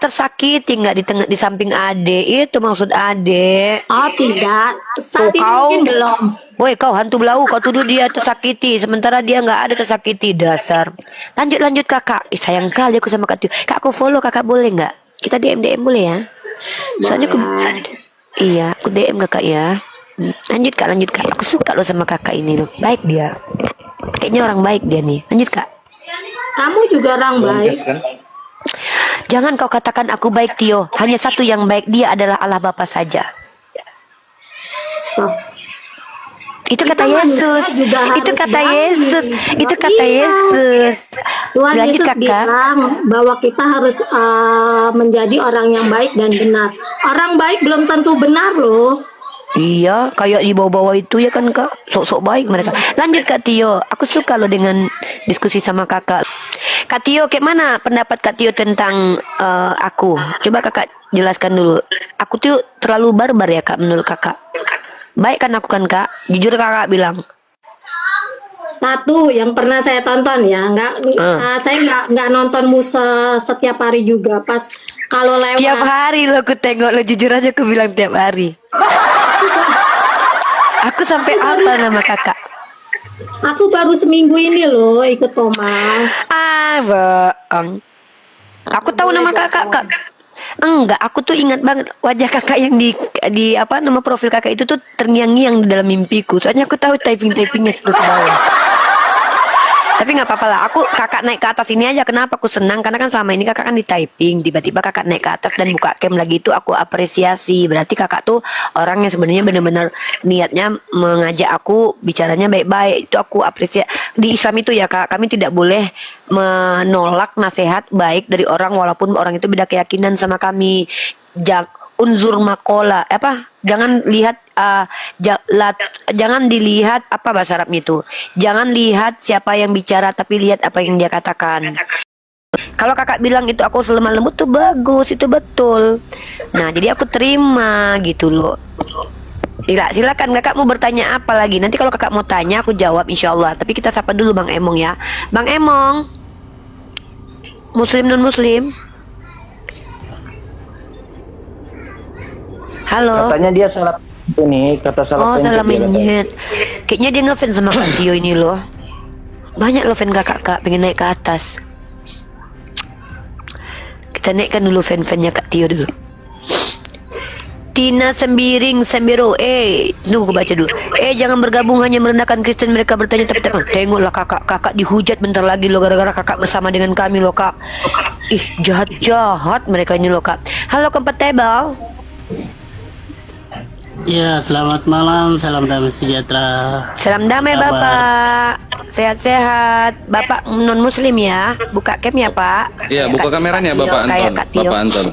tersakiti nggak di samping adik, itu maksud adik. Oh tidak, saat ini kau- mungkin belum. Woi, kau hantu belau, kau tuduh dia tersakiti, sementara dia nggak ada tersakiti, dasar. Lanjut kakak. Ih, sayang kali aku sama Kak Tio. Kak, aku follow kakak boleh nggak? Kita DM boleh ya? Soalnya aku, iya, aku DM kakak ya. Lanjut kak. Aku suka lo sama kakak ini loh, baik dia. Kayaknya orang baik dia nih. Lanjut kak. Kamu juga orang baik. Jangan kau katakan aku baik Tio. Hanya satu yang baik, dia adalah Allah Bapa saja. Tuh. Itu Kita kata Yesus. manusia juga Itu harus kata baik. Yesus. Itu kata Iya. Yesus. Tuhan Lanjut Yesus kakak. bilang bahwa kita harus menjadi orang yang baik dan benar. Orang baik belum tentu benar loh. Iya, kayak di bawah-bawah itu ya kan kak. Sok-sok baik mereka. Lanjut Kak Tio. Aku suka lo dengan diskusi sama kakak. Kak Tio, kayak mana pendapat Kak Tio tentang aku? Coba kakak jelaskan dulu. Aku tuh terlalu barbar ya kak menurut kakak? Baik kan aku kan kak? Jujur kakak bilang. Satu yang pernah saya tonton ya, saya nggak nonton Musa setiap hari juga. Pas kalau lewat. Tiap hari lo aku tengok lo, jujur aja aku bilang tiap hari. Aku sampai apa nama kakak? Aku baru seminggu ini loh ikut koma. Ah, bohong. Aku tahu nama kakak kak. Enggak, aku tuh ingat banget wajah kakak yang di apa nama profil kakak itu tuh terngiang-ngiang di dalam mimpiku. Soalnya aku tahu typingnya seperti bawah. Tapi nggak apa-apa lah. Kakak naik ke atas ini aja. Kenapa aku senang? Karena kan selama ini kakak kan di typing. Tiba-tiba kakak naik ke atas dan buka cam lagi, itu aku apresiasi. Berarti kakak tuh orang yang sebenarnya benar-benar niatnya mengajak aku bicaranya baik-baik. Itu aku apresiasi. Di Islam itu ya kak, kami tidak boleh menolak nasihat baik dari orang walaupun orang itu beda keyakinan sama kami. unzur makola apa? Jangan lihat jangan dilihat apa bahasa Arabnya itu. Jangan lihat siapa yang bicara tapi lihat apa yang dia katakan. Kalau kakak bilang itu aku selemah lembut tuh bagus, itu betul. Nah, jadi aku terima gitu loh. Silakan kakak mau bertanya apa lagi? Nanti kalau kakak mau tanya aku jawab insya Allah. Tapi kita sapa dulu Bang Emong ya. Bang Emong, Muslim non Muslim. Halo. Katanya dia salah ini, kata salah pencet Salah dia katanya. menyet. Kayaknya dia ngefans sama Kak Tio ini loh. Banyak loh fan kakak pengen naik ke atas. Kita naikkan dulu fan-fannya Kak Tio dulu. Tina Sembiring Sembiro, tunggu aku baca dulu. Jangan bergabung hanya merendahkan Kristen, mereka bertanya tapi tengoklah kakak dihujat bentar lagi loh gara-gara kakak bersama dengan kami loh kak. Ih jahat mereka ini loh kak. Halo kompatibel. Ya, selamat malam, salam damai sejahtera. Salam damai Kabar? bapak. Sehat-sehat. Bapak non muslim ya. Buka cam ya pak. Iya, buka kameranya Kak Tio, Bapak kayak Anton. Kak Tio. Bapak Anton.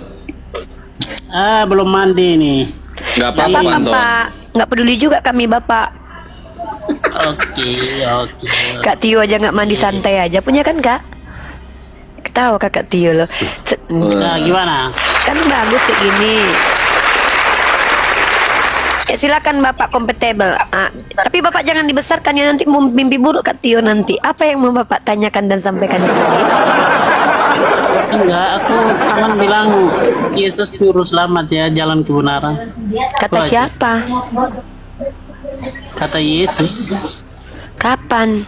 Belum mandi nih. Nggak Nggak apa-apa apa-apa Anton. pak. Nggak peduli juga kami bapak. Oke. Kak Tio aja nggak mandi santai aja punya kan kak? Ketawa Kak Tio loh. Nah, gimana? Kan bagus kayak gini. Silakan Bapak kompatibel. Tapi Bapak jangan dibesarkan ya nanti mimpi buruk Kak Tio nanti. Apa yang mau Bapak tanyakan dan sampaikan di sini? Enggak, aku kangen bilang Yesus juru selamat ya, jalan kebenaran. Kata Itu aja. siapa? Kata Yesus, Kapan?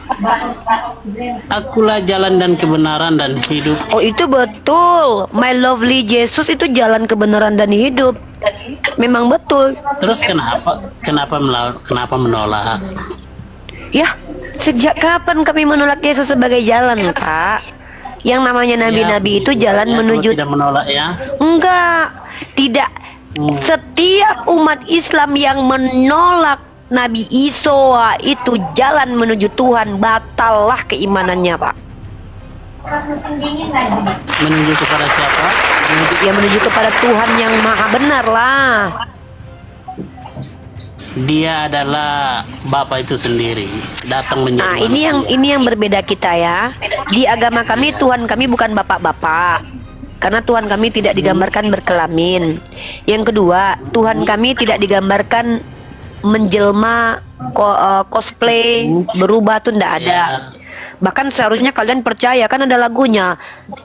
akulah jalan dan kebenaran dan hidup. Oh itu betul. My lovely Jesus itu jalan kebenaran dan hidup. Memang betul. Terus kenapa menolak? Ya, sejak kapan kami menolak Yesus sebagai jalan, Kak? Yang namanya nabi-nabi itu jalan Ya, menuju. kalau tidak menolak ya. Enggak, tidak. Setiap umat Islam yang menolak Nabi Isa itu jalan menuju Tuhan, batallah keimanannya, Pak. Menuju kepada siapa? Menuju kepada Tuhan yang maha benar lah. Dia adalah Bapa itu sendiri datang menjadi Nah, manusia. ini yang berbeda kita ya. Di agama kami Tuhan kami bukan bapak-bapak. Karena Tuhan kami tidak digambarkan berkelamin. Yang kedua, Tuhan kami tidak digambarkan menjelma cosplay berubah tuh ndak ada. Ya. Bahkan seharusnya kalian percaya kan ada lagunya,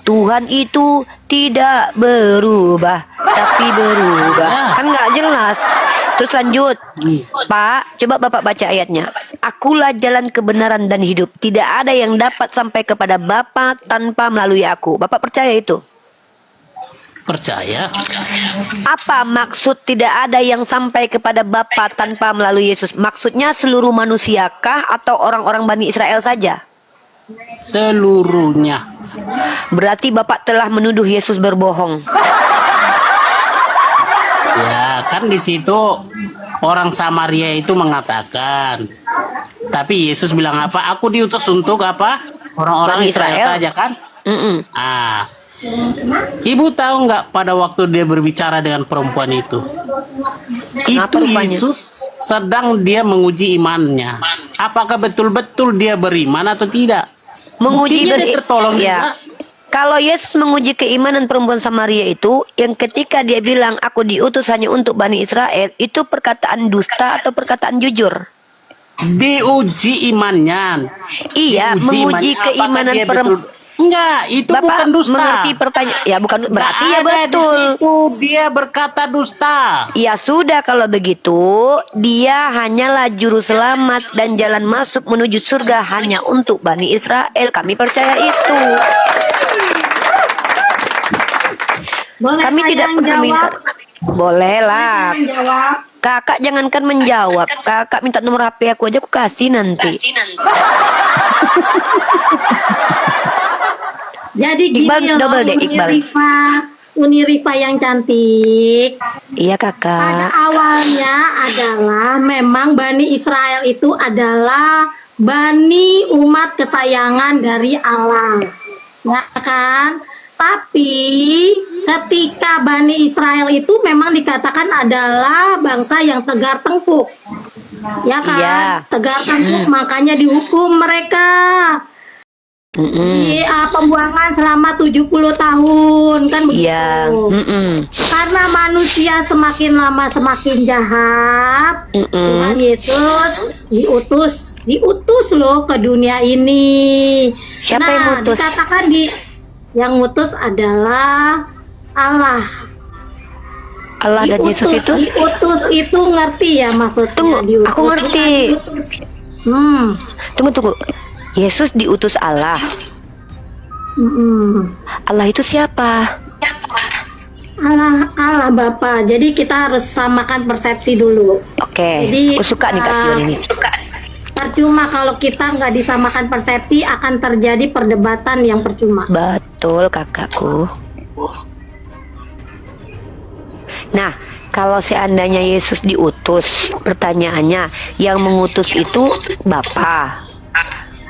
Tuhan itu tidak berubah tapi berubah. Kan nggak jelas. Terus lanjut, Pak, coba Bapak baca ayatnya. Akulah jalan kebenaran dan hidup. Tidak ada yang dapat sampai kepada Bapa tanpa melalui aku. Bapak percaya itu? Percaya? Apa maksud tidak ada yang sampai kepada Bapa tanpa melalui Yesus? Maksudnya seluruh manusiakah atau orang-orang Bani Israel saja? Seluruhnya. Berarti Bapak telah menuduh Yesus berbohong. Ya, kan di situ orang Samaria itu mengatakan. Tapi Yesus bilang apa? Aku diutus untuk apa? Orang-orang Bani Israel Israel saja kan? Mm-mm. Ibu tahu nggak pada waktu dia berbicara dengan perempuan itu? Apa Itu rupanya? Yesus sedang dia menguji imannya. Apakah betul-betul dia beriman atau tidak? Menguji Buktinya dia tertolong juga. ya. Kalau Yesus menguji keimanan perempuan Samaria itu, yang ketika dia bilang aku diutus hanya untuk Bani Israel, itu perkataan dusta atau perkataan jujur? Diuji imannya. Iya, Diuji menguji imannya. keimanan Apakah dia perempuan. betul- Enggak, itu Bapak bukan dusta. mengerti pertanyaan? Ya bukan berarti Nggak ya ada betul. Di situ dia berkata dusta. Ya sudah kalau begitu, dia hanyalah juru selamat dan jalan masuk menuju surga hanya untuk Bani Israel. Kami percaya itu. Boleh Kami saya tidak yang pernah minta. jawab? Boleh lah. Saya yang jawab. Kakak jangankan menjawab. Kakak minta nomor HP aku aja aku kasih nanti. Jadi gini Iqbal, loh, double deh, Iqbal. Uni Rifa yang cantik. Iya Pada kakak. awalnya adalah memang Bani Israel itu adalah Bani umat kesayangan dari Allah. Ya kan? Tapi ketika Bani Israel itu memang dikatakan adalah bangsa yang tegar tengkuk. Ya kan? Iya. Tegar tengkuk, makanya dihukum mereka. Di pembuangan selama 70 tahun kan begitu. Iya. Karena manusia semakin lama semakin jahat, Tuhan Yesus diutus loh ke dunia ini. Siapa yang ngutus? Dikatakan yang ngutus adalah Allah. Allah dan Yesus itu? Diutus itu ngerti ya maksudnya? Tunggu, diutus. aku ngerti. Diutus. Tunggu. Yesus diutus Allah. Allah itu siapa? Allah Bapa. Jadi kita harus samakan persepsi dulu. Oke, Jadi, aku suka nih Kak Kion ini. Percuma kalau kita nggak disamakan persepsi, akan terjadi perdebatan yang percuma. Betul kakakku. Nah, kalau seandainya Yesus diutus, pertanyaannya, yang mengutus itu Bapa.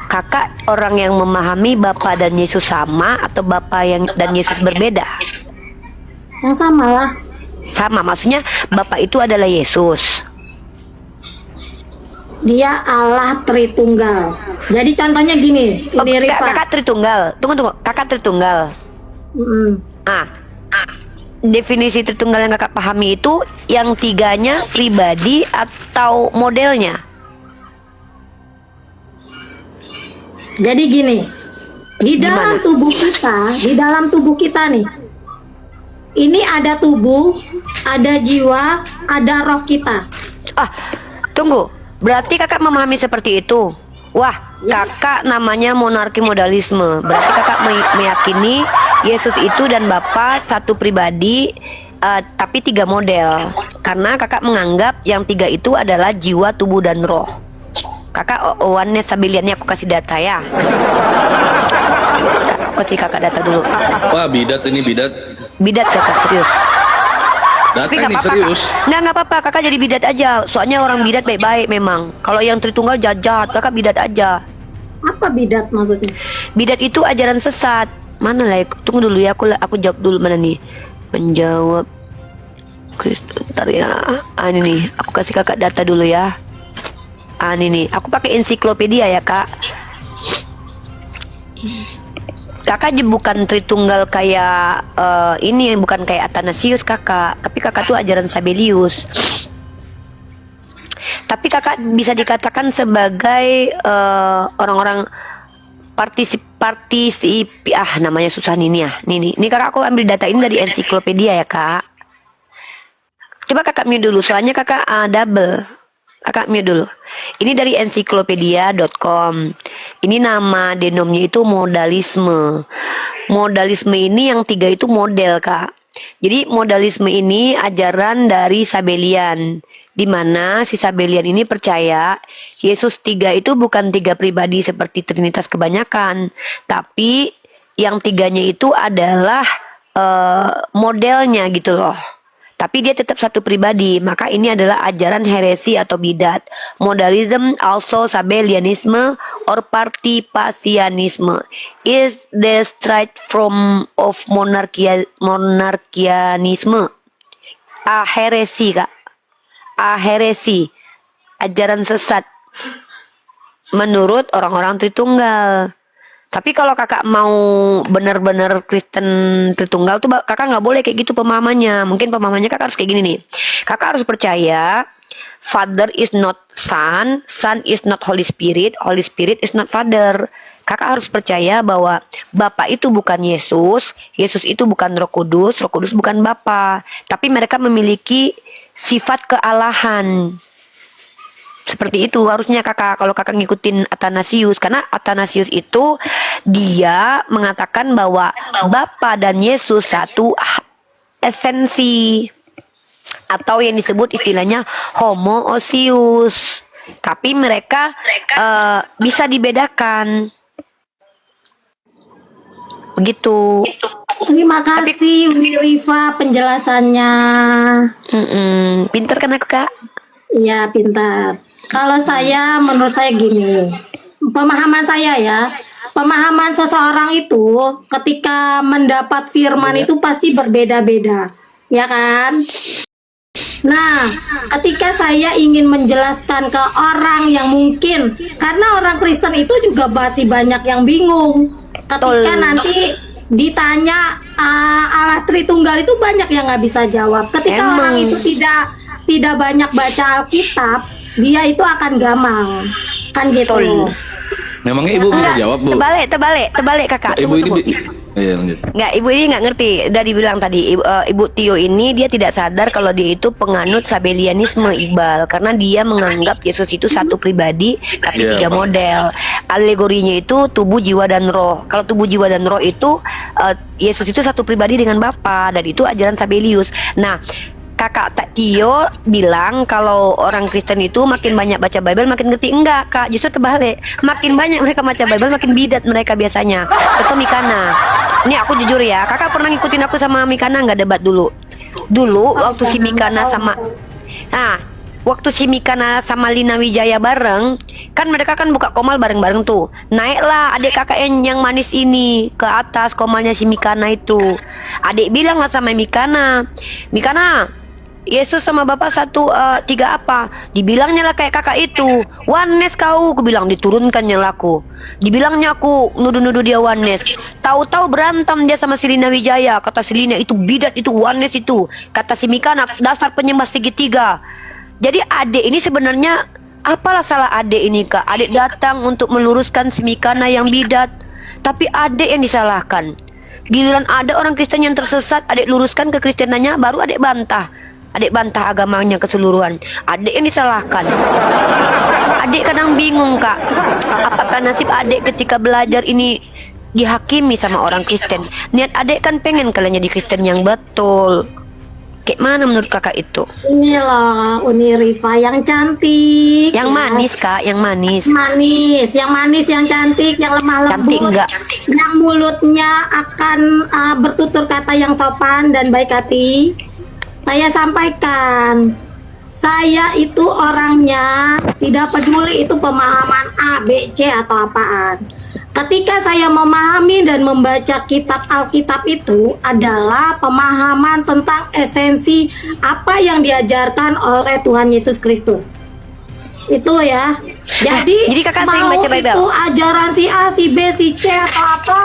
Kakak orang yang memahami Bapa dan Yesus sama atau Bapa dan Yesus berbeda? Yang sama lah. Sama, maksudnya Bapa itu adalah Yesus. Dia Allah Tritunggal. Jadi contohnya gini, Oh, ini Rifa. kakak Tritunggal. Tunggu, kakak Tritunggal. Definisi Tritunggal yang kakak pahami itu yang tiganya pribadi atau modelnya? Jadi gini, di dalam tubuh kita nih, ini ada tubuh, ada jiwa, ada roh kita. Tunggu, berarti kakak memahami seperti itu? Wah, kakak namanya monarki modalisme. Berarti kakak meyakini Yesus itu dan Bapa satu pribadi, tapi tiga model. Karena kakak menganggap yang tiga itu adalah jiwa, tubuh, dan roh. Kakak oneness sabiliannya aku kasih data ya. Aku kasih kakak data dulu. Wah, bidat ini bidat. Bidat kakak, serius. Data Tapi nggak ini apa-apa, serius. Kak. Nggak apa-apa, kakak jadi bidat aja. Soalnya orang bidat baik-baik memang. Kalau yang Tritunggal jahat, kakak bidat aja. Apa bidat maksudnya? Bidat itu ajaran sesat. Mana lah? Tunggu dulu ya, aku jawab dulu mana nih. Menjawab Kristen, ntar ya. Ini nih, aku kasih kakak data dulu ya. Ini nih, aku pakai ensiklopedia ya kak. Kakak bukan Tritunggal kayak ini, bukan kayak Athanasius kakak, tapi kakak tuh ajaran Sabellius. Tapi kakak bisa dikatakan sebagai orang-orang namanya susah nih ya. Nih kakak, aku ambil data ini dari ensiklopedia ya kak. Coba kakak mute dulu, soalnya kakak double. Kakak mute dulu. Ini dari ensiklopedia.com. Ini nama denomnya itu modalisme. Modalisme ini yang tiga itu model kak. Jadi modalisme ini ajaran dari Sabellian, di mana si Sabellian ini percaya Yesus tiga itu bukan tiga pribadi seperti Trinitas kebanyakan, tapi yang tiganya itu adalah modelnya gitu loh. Tapi dia tetap satu pribadi, maka ini adalah ajaran heresi atau bidat. Modalism, also Sabellianisme or Partipasianisme, is the straight from of monarchianisme. Heresi kak, heresi, ajaran sesat menurut orang-orang Tritunggal. Tapi kalau kakak mau benar-benar Kristen Tritunggal tuh kakak nggak boleh kayak gitu pemahamannya. Mungkin pemahamannya kakak harus kayak gini nih. Kakak harus percaya Father is not Son, Son is not Holy Spirit, Holy Spirit is not Father. Kakak harus percaya bahwa Bapa itu bukan Yesus, Yesus itu bukan Roh Kudus, Roh Kudus bukan Bapa. Tapi mereka memiliki sifat kealahan. Seperti itu harusnya kakak, kalau kakak ngikutin Athanasius. Karena Athanasius itu dia mengatakan bahwa Bapa dan Yesus satu esensi, atau yang disebut istilahnya homoousios. Tapi mereka bisa dibedakan. Begitu. Terima kasih Rifa penjelasannya. Pinter kan aku kak? Iya pintar. Kalau saya, menurut saya gini, pemahaman saya ya, pemahaman seseorang itu ketika mendapat firman itu pasti berbeda-beda, ya kan? Nah, ketika saya ingin menjelaskan ke orang yang mungkin, karena orang Kristen itu juga masih banyak yang bingung. Ketika nanti ditanya Allah Tritunggal itu banyak yang nggak bisa jawab. Ketika Emang. orang itu tidak banyak baca Alkitab, dia itu akan gamang, kan gitu. Betul. Memangnya ibu bisa jawab, Bu? Terbalik kakak. Ibu Tunggu. ini iya, lanjut. Nggak, ibu ini nggak ngerti. Udah dibilang tadi, ibu Tio ini dia tidak sadar kalau dia itu penganut Sabellianisme, Iqbal, karena dia menganggap Yesus itu satu pribadi tapi Iya, tiga Pak. model. Alegorinya itu tubuh, jiwa, dan roh. Kalau tubuh, jiwa, dan roh itu Yesus itu satu pribadi dengan Bapa, dan itu ajaran Sabellius. Nah, kakak Tio bilang kalau orang Kristen itu makin banyak baca Bible makin ngerti. Enggak kak, justru terbalik. Makin banyak mereka baca Bible makin bidat mereka biasanya. Itu Mikana. Ini aku jujur ya, kakak pernah ngikutin aku sama Mikana nggak debat dulu? Dulu waktu si Mikana sama waktu si Mikana sama Lina Wijaya bareng, kan mereka kan buka komal bareng-bareng tuh. Naiklah adik kakak yang manis ini ke atas komalnya si Mikana itu. Adik bilang lah sama Mikana, Yesus sama Bapak satu, tiga apa? Dibilangnya lah kayak kakak itu, oneness kau. Aku bilang diturunkannya lah aku. Dibilangnya aku nuduh-nuduh dia oneness. Tahu-tahu berantem dia sama si Lina Wijaya. Kata si Lina itu bidat, itu oneness itu. Kata si Mikana dasar penyembah segitiga. Jadi adik ini sebenarnya apalah salah adik ini kak? Adik datang untuk meluruskan si Mikana yang bidat, tapi adik yang disalahkan. Giliran ada orang Kristen yang tersesat, adik luruskan ke Kristenannya, baru adik bantah. Adik bantah agamanya keseluruhan. Adik yang disalahkan. Adik kadang bingung kak, apakah nasib adik ketika belajar ini dihakimi sama orang Kristen? Niat adik kan pengen kalian jadi Kristen yang betul. Kayak mana menurut kakak itu? Ini loh Uni Rifa yang cantik, Yang ya. manis kak, yang manis. yang manis, yang cantik, yang lemah Cantik lembut, enggak? yang mulutnya akan bertutur kata yang sopan dan baik hati. Saya sampaikan, saya itu orangnya tidak peduli itu pemahaman A, B, C atau apaan. Ketika saya memahami dan membaca kitab Alkitab itu adalah pemahaman tentang esensi apa yang diajarkan oleh Tuhan Yesus Kristus. Itu ya. Jadi kakak sering baca Bible? Itu ajaran si A, si B, si C atau apa?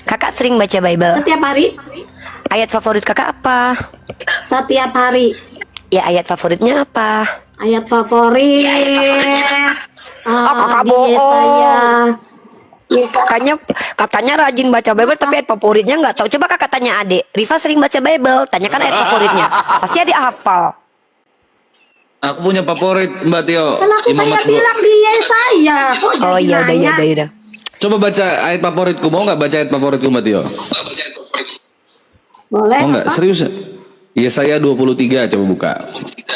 Kakak sering baca Bible? Setiap hari? Ayat favorit kakak apa? Setiap hari. Ya ayat favoritnya apa? Ayat favorit. kakak di bohong. Katanya rajin baca Bible tapi ayat favoritnya nggak tahu. Coba kakak tanya adik. Rifa sering baca Bible, tanyakan ayat favoritnya. Pasti adik hafal. Aku punya favorit Mbak Tio. Kan aku saya bilang di Yesaya. Kok Oh jadi iya udah nanya? udah. Coba baca ayat favoritku. Mau nggak baca ayat favoritku Mbak Tio? Boleh. Mau nggak? Serius? Yesaya 23 coba buka.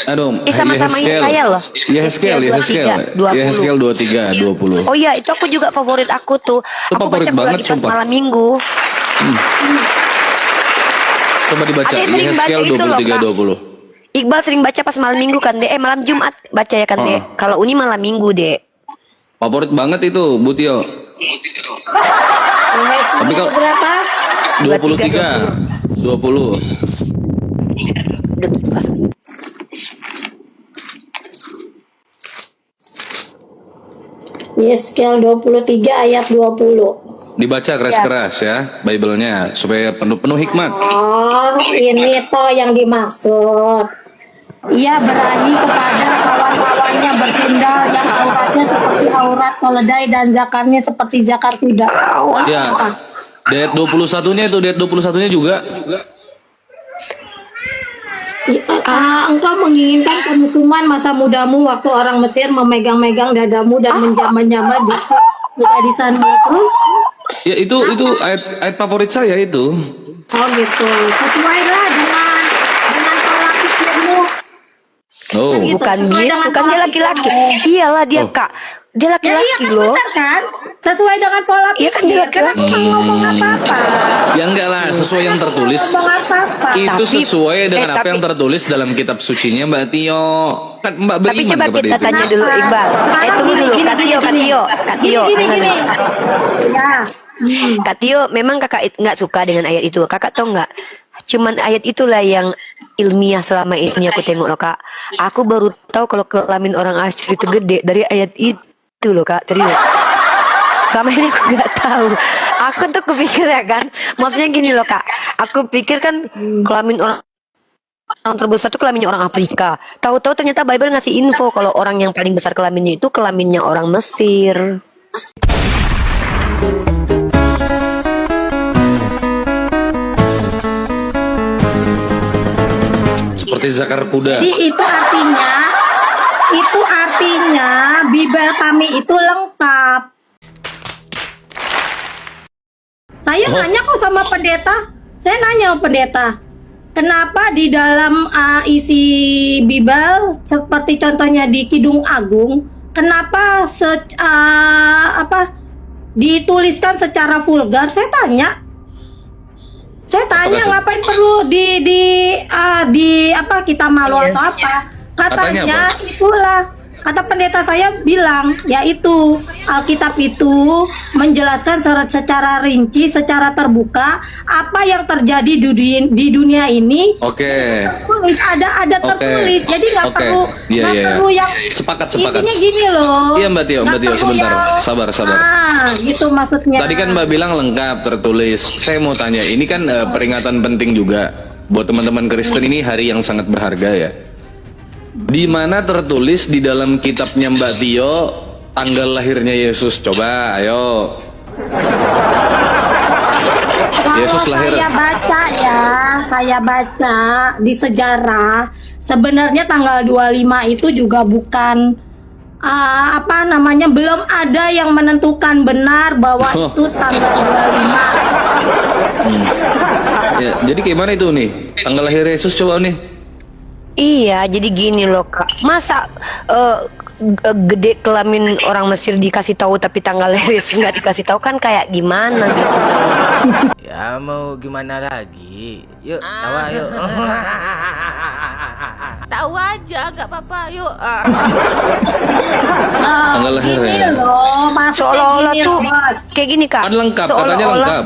Aduh, sama-sama Yesaya loh. Yeskel 23 20. Oh iya, itu aku juga favorit aku tuh. Itu Aku favorit baca banget, lagi pas sumpah. malam minggu. Coba dibaca Adik sering baca Yeskel itu loh, 23 Kak. 20. Iqbal sering baca pas malam minggu kan, Dek. Malam Jumat baca ya kan, Dek. Kalau Uni malam minggu, Dek. Favorit banget itu, Bu Tio. Tapi kalau Berapa? 23 20. Yeskel 23 ayat 20. Dibaca keras-keras ya Bible-nya supaya penuh hikmat. Oh, ini toh yang dimaksud. Ia berahi kepada kawan-kawannya bersendal yang auratnya seperti aurat keledai dan zakarnya seperti zakar kuda. Ya. Di ayat 21-nya itu, di ayat 21-nya juga. Engkau menginginkan pemusuhan masa mudamu waktu orang Mesir memegang-megang dadamu dan menjamah-jamah di kegadisanmu terus. Ya itu ayat favorit saya itu. Oh gitu. Sesuailah dengan pola pikirmu. Oh. Gitu, Bukan sesuai gitu, dengan kan dia pola laki-laki. pikirmu. Iyalah dia, Oh. Kak. Dia Ya iya laki-laki kan loh. benar kan? Sesuai dengan pola Iya kan, pikir. dia Karena aku nggak ngomong apa-apa. Ya enggak lah, sesuai yang tertulis. Ngomong apa-apa. Itu Tapi- sesuai dengan apa tapi- yang tertulis dalam kitab sucinya Mbak Tio. Kan Mbak Tapi beriman coba kepada kita itu. tanya dulu Iqbal. Sekarang Tunggu gini, dulu, gini, Kak Tio, gini. Kak Tio. Gini. Kak Tio, memang kakak nggak suka dengan ayat itu. Kakak tahu nggak? Cuman ayat itulah yang ilmiah selama ini aku tengok loh kak. Aku baru tahu kalau kelamin orang Asyur itu gede dari ayat itu loh kak. Serius. Selama ini aku nggak tahu. Aku tuh kepikir ya kan. Maksudnya gini loh kak. Aku pikir kan kelamin orang terbesar itu kelaminnya orang Afrika. Tahu-tahu ternyata Bible ngasih info kalau orang yang paling besar kelaminnya itu kelaminnya orang Mesir. Seperti zakar kuda. Jadi itu artinya Bible kami itu lengkap. Saya nanya kok sama pendeta. Saya nanya sama pendeta. Kenapa di dalam isi Bible seperti contohnya di Kidung Agung, kenapa dituliskan secara vulgar? Saya tanya ngapain perlu di kita malu atau apa? Katanya itulah kata pendeta saya bilang, yaitu Alkitab itu menjelaskan secara rinci, secara terbuka apa yang terjadi di dunia ini. Oke. Tertulis, ada tertulis, jadi nggak perlu perlu yang sepakat. intinya gini loh. Iya Mbak Tio, sebentar, sabar. Gitu maksudnya. Tadi kan Mbak bilang lengkap tertulis. Saya mau tanya, ini kan peringatan penting juga buat teman-teman Kristen, ini hari yang sangat berharga ya. Di mana tertulis di dalam kitabnya Mbak Tio tanggal lahirnya Yesus? Coba, ayo. Kalau Yesus lahir. saya baca di sejarah, sebenarnya tanggal 25 itu juga bukan belum ada yang menentukan benar bahwa itu tanggal 25. Ya, jadi gimana itu nih? Tanggal lahir Yesus coba nih. Iya, jadi gini loh kak. Masa gede kelamin orang Mesir dikasih tahu tapi tanggal lahir nggak dikasih tahu, kan kayak gimana gitu. Ya mau gimana lagi? Yuk, tawa yuk. Tahu aja, gak apa-apa. Yuk. Tanggal lahir Gini ya. loh, Seolah-olah tuh kayak gini kak. Kan lengkap, katanya Seolah-olah- lengkap.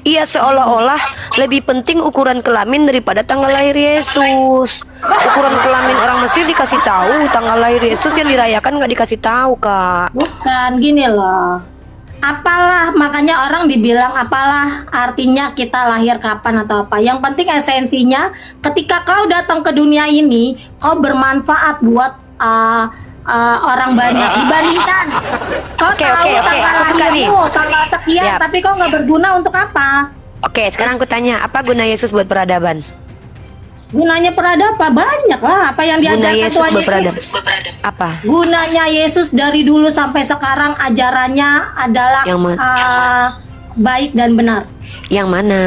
Iya, seolah-olah lebih penting ukuran kelamin daripada tanggal lahir Yesus. Ukuran kelamin orang Mesir dikasih tahu, tanggal lahir Yesus yang dirayakan nggak dikasih tahu kak. Bukan, gini loh. Apalah, makanya orang dibilang apalah artinya kita lahir kapan atau apa. Yang penting esensinya ketika kau datang ke dunia ini, kau bermanfaat buat orang banyak dibandingkan kau tahu tanggal aku suka nih. lahirmu tanggal sekian. Siap. Tapi kau nggak berguna untuk apa? Oke, sekarang aku tanya, apa guna Yesus buat peradaban? Gunanya peradaban banyak lah. Apa yang Guna diajarkan Yesus Tuhan buat Yesus? peradaban? Apa? Gunanya Yesus dari dulu sampai sekarang ajarannya adalah Yang baik dan benar. Yang mana?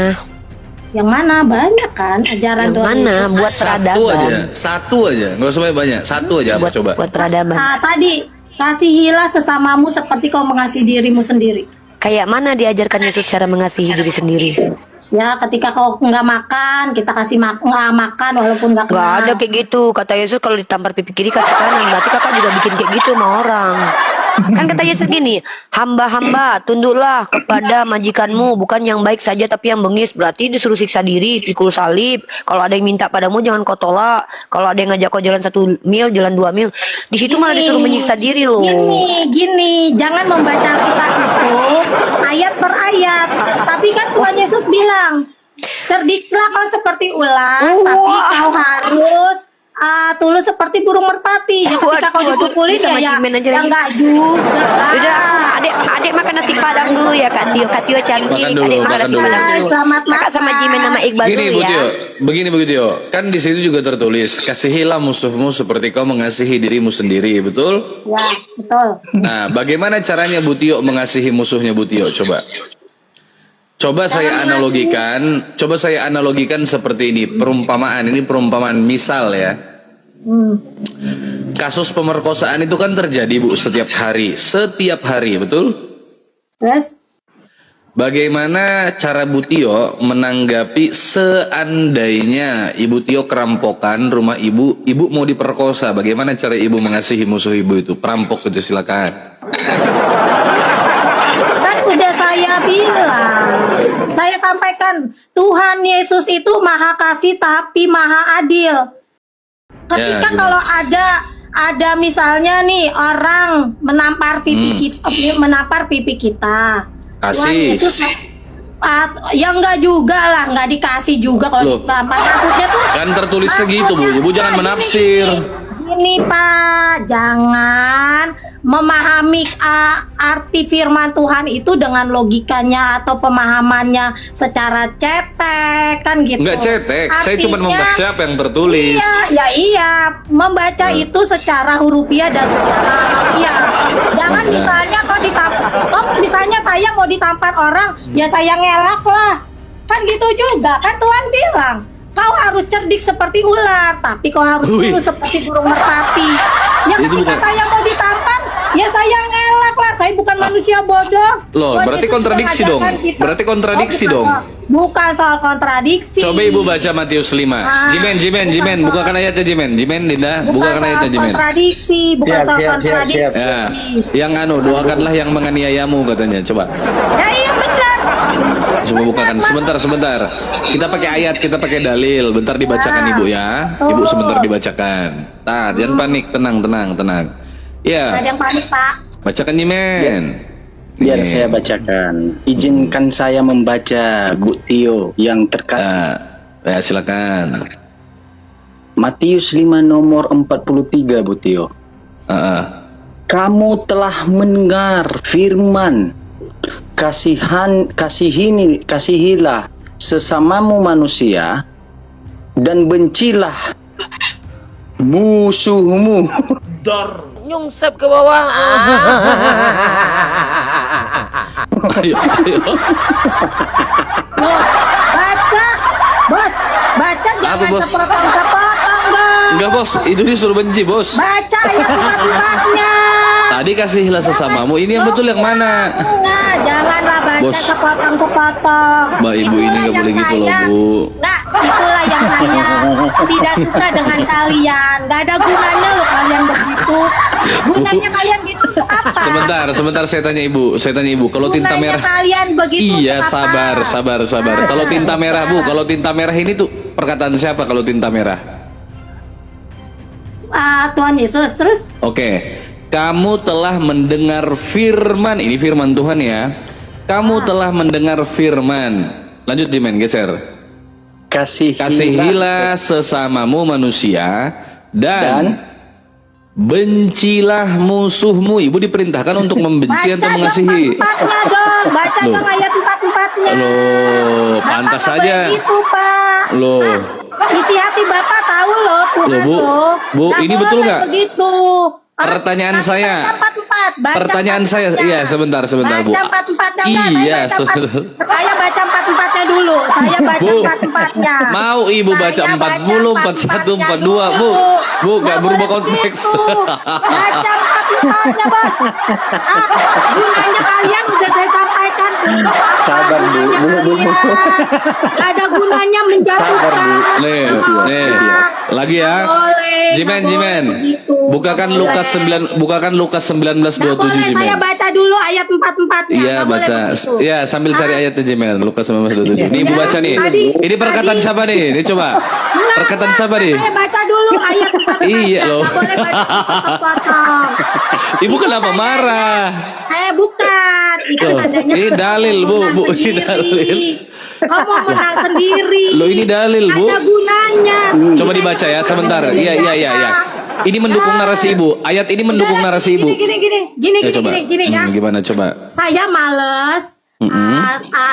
Yang mana? Banyak kan ajaran Yang Tuhan mana Yesus. buat peradaban? Satu aja, nggak usah banyak. Satu aja apa Buat, coba? buat peradaban. Tadi kasihilah sesamamu seperti kau mengasihi dirimu sendiri. Kayak mana diajarkan Yesus cara mengasihi diri sendiri? Ya, ketika kau nggak makan, kita kasih nggak makan walaupun nggak Gak kenal. ada kayak gitu. Kata Yesus kalau ditampar pipi kiri kasih kanan. Berarti kakak juga bikin kayak gitu sama orang. Kan kata Yesus gini, hamba-hamba tunduklah kepada majikanmu, bukan yang baik saja tapi yang bengis. Berarti disuruh siksa diri, pikul salib. Kalau ada yang minta padamu jangan kau tolak. Kalau ada yang ngajak kau jalan 1 mil, jalan 2 mil, di situ malah disuruh menyiksa diri loh. Gini, jangan membaca Alkitab itu ayat per ayat. Tapi kan Tuhan Yesus bilang, cerdiklah kau seperti ular, tapi kau harus tulus seperti burung merpati. Ya, ketika kau dipukulin Sama ya Jimen aja lagi. enggak juga Udah, lah. adik makan nasi padang dulu ya Kak Tio. Kak Tio cantik. Makan dulu, Adik makan makan nasi dulu. padang dulu. Selamat Kakak sama makan. Jimen sama Iqbal Begini dulu Bu ya. Tio, begini Bu Tio. Kan di situ juga tertulis, kasihilah musuhmu seperti kau mengasihi dirimu sendiri, betul? Ya, betul. Nah, bagaimana caranya Bu Tio mengasihi musuhnya Bu Tio? Coba saya analogikan seperti ini, perumpamaan. Ini perumpamaan misal ya. Kasus pemerkosaan itu kan terjadi Bu setiap hari, betul? Terus Bagaimana cara Bu Tio menanggapi seandainya Ibu Tio kerampokan rumah ibu mau diperkosa? Bagaimana cara ibu mengasihi musuh ibu itu? Perampok itu silakan. kan udah saya saya bilang, saya sampaikan Tuhan Yesus itu maha kasih tapi maha adil. Ketika gimana? kalau ada misalnya nih orang menampar pipi kita, Tuhan Kasih. Yesus ya enggak juga lah, enggak dikasih juga kalau Loh. ditampar. Maksudnya tuh Kan tertulis segitu, Bu. Ibu jangan Gini, menafsir. Gini Pak, jangan memahami arti firman Tuhan itu dengan logikanya atau pemahamannya secara cetek kan gitu. Enggak cetek, saya cuma Artinya, membaca apa yang tertulis. Iya, membaca itu secara hurufiah dan secara harfiah. Jangan misalnya misalnya saya mau ditampar orang, ya saya ngelak lah. Kan gitu juga, kan Tuhan bilang, kau harus cerdik seperti ular, tapi kau harus Wih. lurus seperti burung merpati. Ya Itu ketika bukan- saya mau ditampar, ya saya ngelak lah. Saya bukan manusia bodoh. Loh, Tuhan berarti Yesus kontradiksi dong. mengajarkan kita. Berarti kontradiksi bukan dong. Bukan soal kontradiksi. Coba Ibu baca Matius 5. Jimen, bukakan ayatnya Jimen. Dinda, bukakan soal ayatnya Jimen. kontradiksi, bukan Siap, soal siap, kontradiksi. Ya, yang doakanlah yang menganiayamu katanya. Coba. Ya iya benar. Coba bukakan sebentar. Kita pakai ayat, kita pakai dalil. Bentar dibacakan Ibu ya. Ibu sebentar dibacakan. Jangan panik, tenang. Gak ada Ya, yang panik Pak. bacakan Jimen. Biar Nih. saya bacakan. Izinkan saya membaca, Bu Tio yang terkasih. Ya, silakan. Matius 5 nomor 43, Bu Tio. Kamu telah mendengar firman, kasihilah sesamamu manusia dan bencilah musuhmu. Nyungsep ke bawah. Ayo. Loh, baca. Bos, baca jangan Bos? sepotong-sepotong, Bos. Enggak, Bos. Itu disuruh benci, Bos. Baca ayat 4-4-nya. Tadi kasihlah sesamamu. Ini yang betul yang mana? Enggak, janganlah baca Bos. sepotong-sepotong. Mbak, Ibu, ini nggak boleh gitu loh, Bu. Nah, itulah yang saya tidak suka dengan kalian. Gak ada gunanya loh kalian begitu. Gunanya kalian gitu untuk apa? Sebentar, saya tanya Ibu. Kalau tinta Gunanya merah. kalian begitu Iya, untuk apa? sabar. Kalau tinta merah, Bu, kalau tinta merah ini tuh perkataan siapa kalau tinta merah? Tuhan Yesus terus Oke. Kamu telah mendengar firman. Ini firman Tuhan ya. Kamu telah mendengar firman. Lanjut Jimen, geser. Kasihilah sesamamu manusia dan bencilah musuhmu. Ibu diperintahkan untuk membenci atau mengasihi. Baca dong, baca Loh. dong ayat 4-4-nya. Loh, pantas Bapak saja. nggak boleh gitu, Pak. Loh. Isi hati Bapak tahu loh, Tuhan Loh, Bu. loh. Bu, Nggak ini boleh betul nggak? Begitu. Pertanyaan Baca saya. 4-4, baca Pertanyaan saya, 4-4-nya. iya sebentar Bu. Baca 4-4-nya enggak, Iya, saya baca 4-4-nya dulu. Saya baca Bu, 4-4-nya. mau Ibu baca Saya 40, 41, 42, Bu. Bu, nggak berubah boleh konteks. begitu. Baca 4-4-nya, Bos. Gunanya kalian udah saya sampaikan untuk apa? Sabar, Bu. Gunanya Bu. kalian. Gak ada gunanya menjatuhkan. Nih, lagi ya. Jimen. Bukakan Lukas 19:27 Nggak boleh, Jimen. saya baca dulu ayat 4-4-nya. Iya, Nggak boleh baca. begitu. Iya, sambil cari ayatnya Jimen. Lukas 19:27. Nih Ibu baca nih. Ini perkataan siapa nih? Ini coba. Enggak, Perkataan Pak. siapa nih? Saya baca dulu ayat 4-4-nya. Iya, loh. Nggak boleh baca potong-potong. Ibu kenapa marah? Bukan. Itu Loh, tandanya ini kamu dalil, mau Bu. menang Bu, ini sendiri. dalil. Kamu mau menang sendiri. Loh, ini dalil, Bu. Ada gunanya. Coba dibaca ya sebentar. Iya. Ini mendukung narasi Ibu. Ayat ini mendukung narasi Ibu. Gini Ya, coba. ya. Gimana coba? Saya males.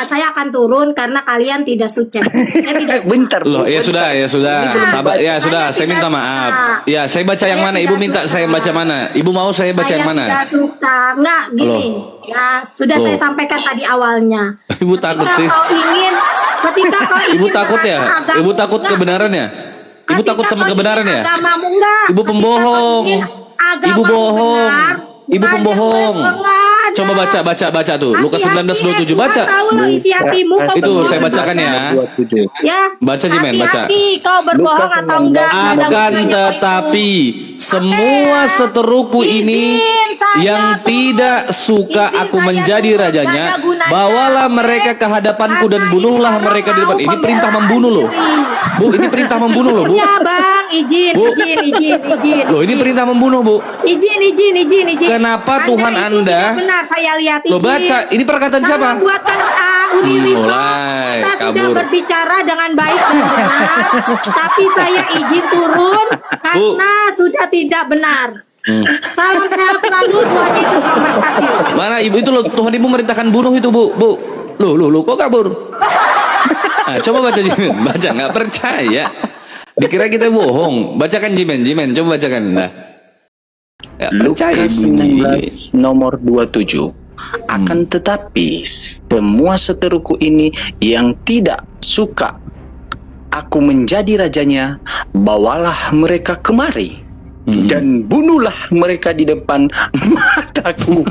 Saya akan turun karena kalian tidak suci. Saya tidak suka. Bentar, Bu. Loh, ya sudah. Sabar. Ya sudah, saya minta tidak maaf. suka. Ya, saya baca yang Saya mana? tidak Ibu minta suka. saya baca mana? Ibu mau saya baca yang mana? Tidak suka. Enggak, gini. Ya, sudah Loh. saya sampaikan tadi awalnya. Ibu takut sih. Ketika kau ingin Ibu takut ya? merasa agama- Ibu takut enggak. kebenarannya? Ibu takut Ketika sama kau kebenaran ingin ya? Agamamu enggak. Ibu Ketika kau pembohong. ingin agamamu Ibu bohong. benar, Ibu bukan yang pembohong. boleh, enggak. ada. Coba baca tuh. Lukas 19:27 baca. Tahu lo isi hatimu. kau Itu berbohong saya atau bacakan ya. enggak. Ya. Baca Jimen, baca. Hati-hati kau berbohong atau enggak. Ada Akan gunanya tetapi semua seteruku ini yang tidak suka aku menjadi rajanya, bawalah mereka ke hadapanku dan bunuhlah mereka di depan. Ini perintah membunuh loh. Bu, ini perintah membunuh loh, Bu. Ya bang, izin. Loh, ini perintah membunuh, Bu. Izin. Kenapa Tuhan itu Anda- tidak benar, saya lihat izin. Loh, baca. Ini perkataan siapa? Kalau buatan Unilever, Mulai kita sudah kabur. berbicara dengan baik dan benar, tapi saya izin turun karena sudah tidak benar. Salam sehat selalu, Tuhan Yesus memberkati. Mana ibu itu loh, Tuhan ibu merintahkan bunuh itu, Bu. Loh, kok kabur? Nah, coba baca Jimen, baca, nggak percaya. Dikira kita bohong. Bacakan Jimen, coba bacakan. Nah. Nggak percaya Lukas bunyi. 19 nomor 27. Akan tetapi semua seteruku ini yang tidak suka aku menjadi rajanya, bawalah mereka kemari dan bunuhlah mereka di depan mataku.